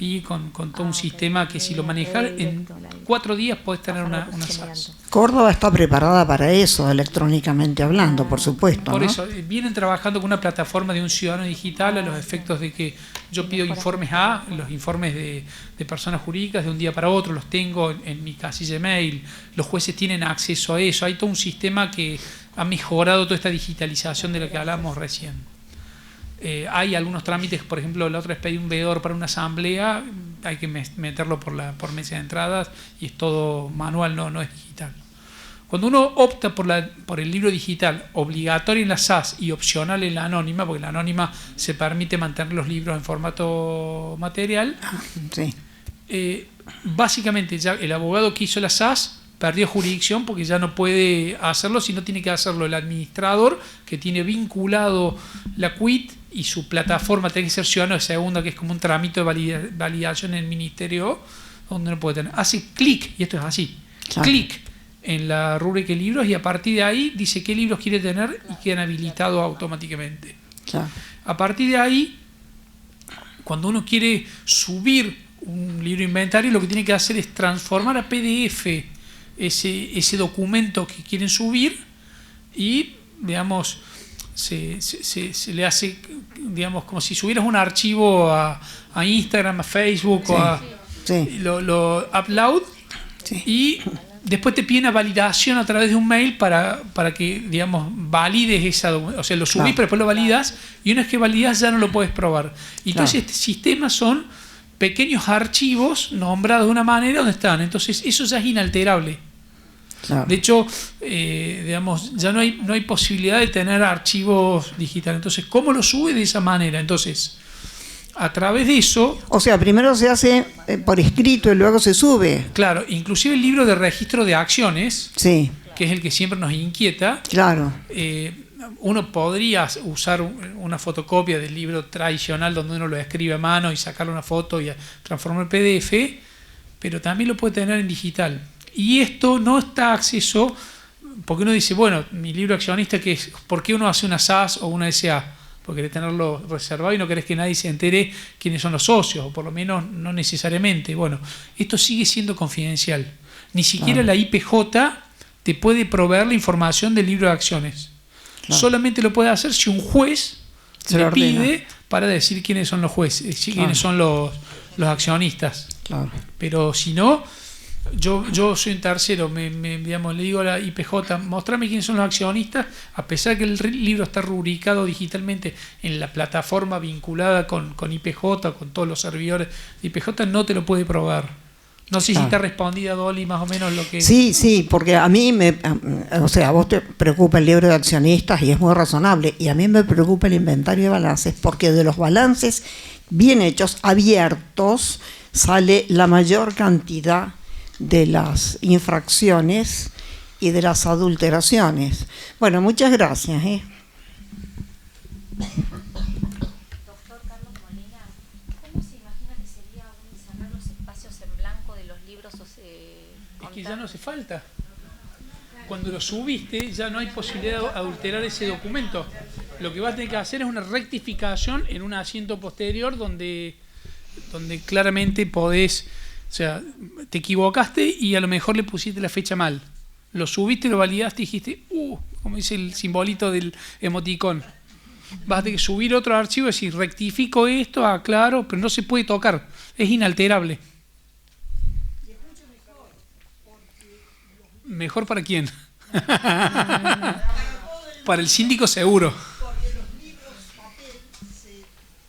y con todo un sistema que si lo manejas en 4 días podés tener una SaaS.
Córdoba está preparada para eso, electrónicamente hablando, por supuesto.
Por
¿no?
eso, vienen trabajando con una plataforma de un ciudadano digital a los efectos de que yo pido informes los informes de personas jurídicas de un día para otro, los tengo en mi casilla de mail, los jueces tienen acceso a eso, hay todo un sistema que ha mejorado toda esta digitalización de la que hablábamos recién. Hay algunos trámites, por ejemplo, la otra vez pedí un veedor para una asamblea, hay que meterlo por mesa de entradas y es todo manual, no es digital. Cuando uno opta por el libro digital, obligatorio en la SAS y opcional en la anónima, porque la anónima se permite mantener los libros en formato material,
sí,
básicamente ya el abogado que hizo la SAS perdió jurisdicción porque ya no puede hacerlo, sino tiene que hacerlo el administrador que tiene vinculado la quit y su plataforma tiene que ser ciudadano de segunda, que es como un trámite de validación en el ministerio, donde no puede tener. Hace clic, y esto es así,
claro,
clic en la rúbrica de libros y a partir de ahí dice qué libros quiere tener y quedan habilitados automáticamente.
claro.
A partir de ahí, cuando uno quiere subir un libro inventario, lo que tiene que hacer es transformar a PDF ese documento que quieren subir y, digamos, se le hace, digamos, como si subieras un archivo a Instagram, a Facebook, sí, o a
sí,
lo upload,
sí,
y después te piden una validación a través de un mail para que, digamos, valides esa, o sea, lo subís, claro, pero después lo validas, y una vez que validas ya no lo puedes probar. Y entonces claro, este sistema son pequeños archivos nombrados de una manera donde están. Entonces eso ya es inalterable. Claro. De hecho, digamos, ya no hay posibilidad de tener archivos digitales. Entonces, ¿cómo lo sube de esa manera? Entonces, a través de eso...
O sea, primero se hace por escrito y luego se sube.
Claro, inclusive el libro de registro de acciones,
sí,
que es el que siempre nos inquieta.
Claro.
Uno podría usar una fotocopia del libro tradicional donde uno lo escribe a mano y sacarle una foto y transformar en PDF, pero también lo puede tener en digital. Y esto no está acceso, porque uno dice, bueno, mi libro accionista, que es, ¿por qué uno hace una SAS o una SA? Porque querés tenerlo reservado y no querés que nadie se entere quiénes son los socios, o por lo menos no necesariamente. Bueno, esto sigue siendo confidencial. Ni siquiera la IPJ te puede proveer la información del libro de acciones. Claro. Solamente lo puede hacer si un juez le pide para decir quiénes son los jueces, quiénes son los accionistas.
Claro.
Pero si no, Yo soy un tercero, digamos, le digo a la IPJ, mostrame quiénes son los accionistas, a pesar que el libro está rubricado digitalmente en la plataforma vinculada con IPJ, con todos los servidores de IPJ, no te lo puede probar. No sé si está respondida, Dolly, más o menos lo que...
Sí, porque a mí o sea, a vos te preocupa el libro de accionistas y es muy razonable, y a mí me preocupa el inventario de balances, porque de los balances bien hechos, abiertos, sale la mayor cantidad de las infracciones y de las adulteraciones. Bueno, muchas gracias.
Doctor Carlos Molina, ¿cómo se imagina que sería cerrar los espacios en blanco de los libros?
Es que ya no hace falta. Cuando lo subiste ya no hay posibilidad de adulterar ese documento. Lo que vas a tener que hacer es una rectificación en un asiento posterior donde claramente podés, o sea, te equivocaste y a lo mejor le pusiste la fecha mal. Lo subiste, lo validaste y dijiste, como dice el simbolito del emoticón. Vas a tener que subir otro archivo y decir, rectifico esto, aclaro, pero no se puede tocar, es inalterable. ¿Mejor para quién? Para el síndico seguro.
Porque los libros papel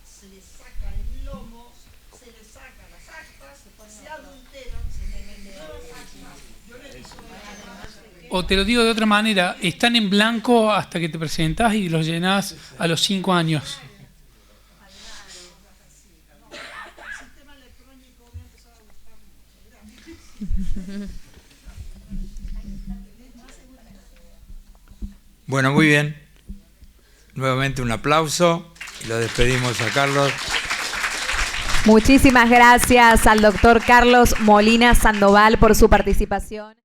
se les saca el lomo, se les saca las actas, se adulteran, se le venden nuevas actas.
O te lo digo de otra manera, están en blanco hasta que te presentás y los llenás a los 5 años.
Bueno, muy bien. Nuevamente un aplauso. Lo despedimos a Carlos.
Muchísimas gracias al doctor Carlos Molina Sandoval por su participación.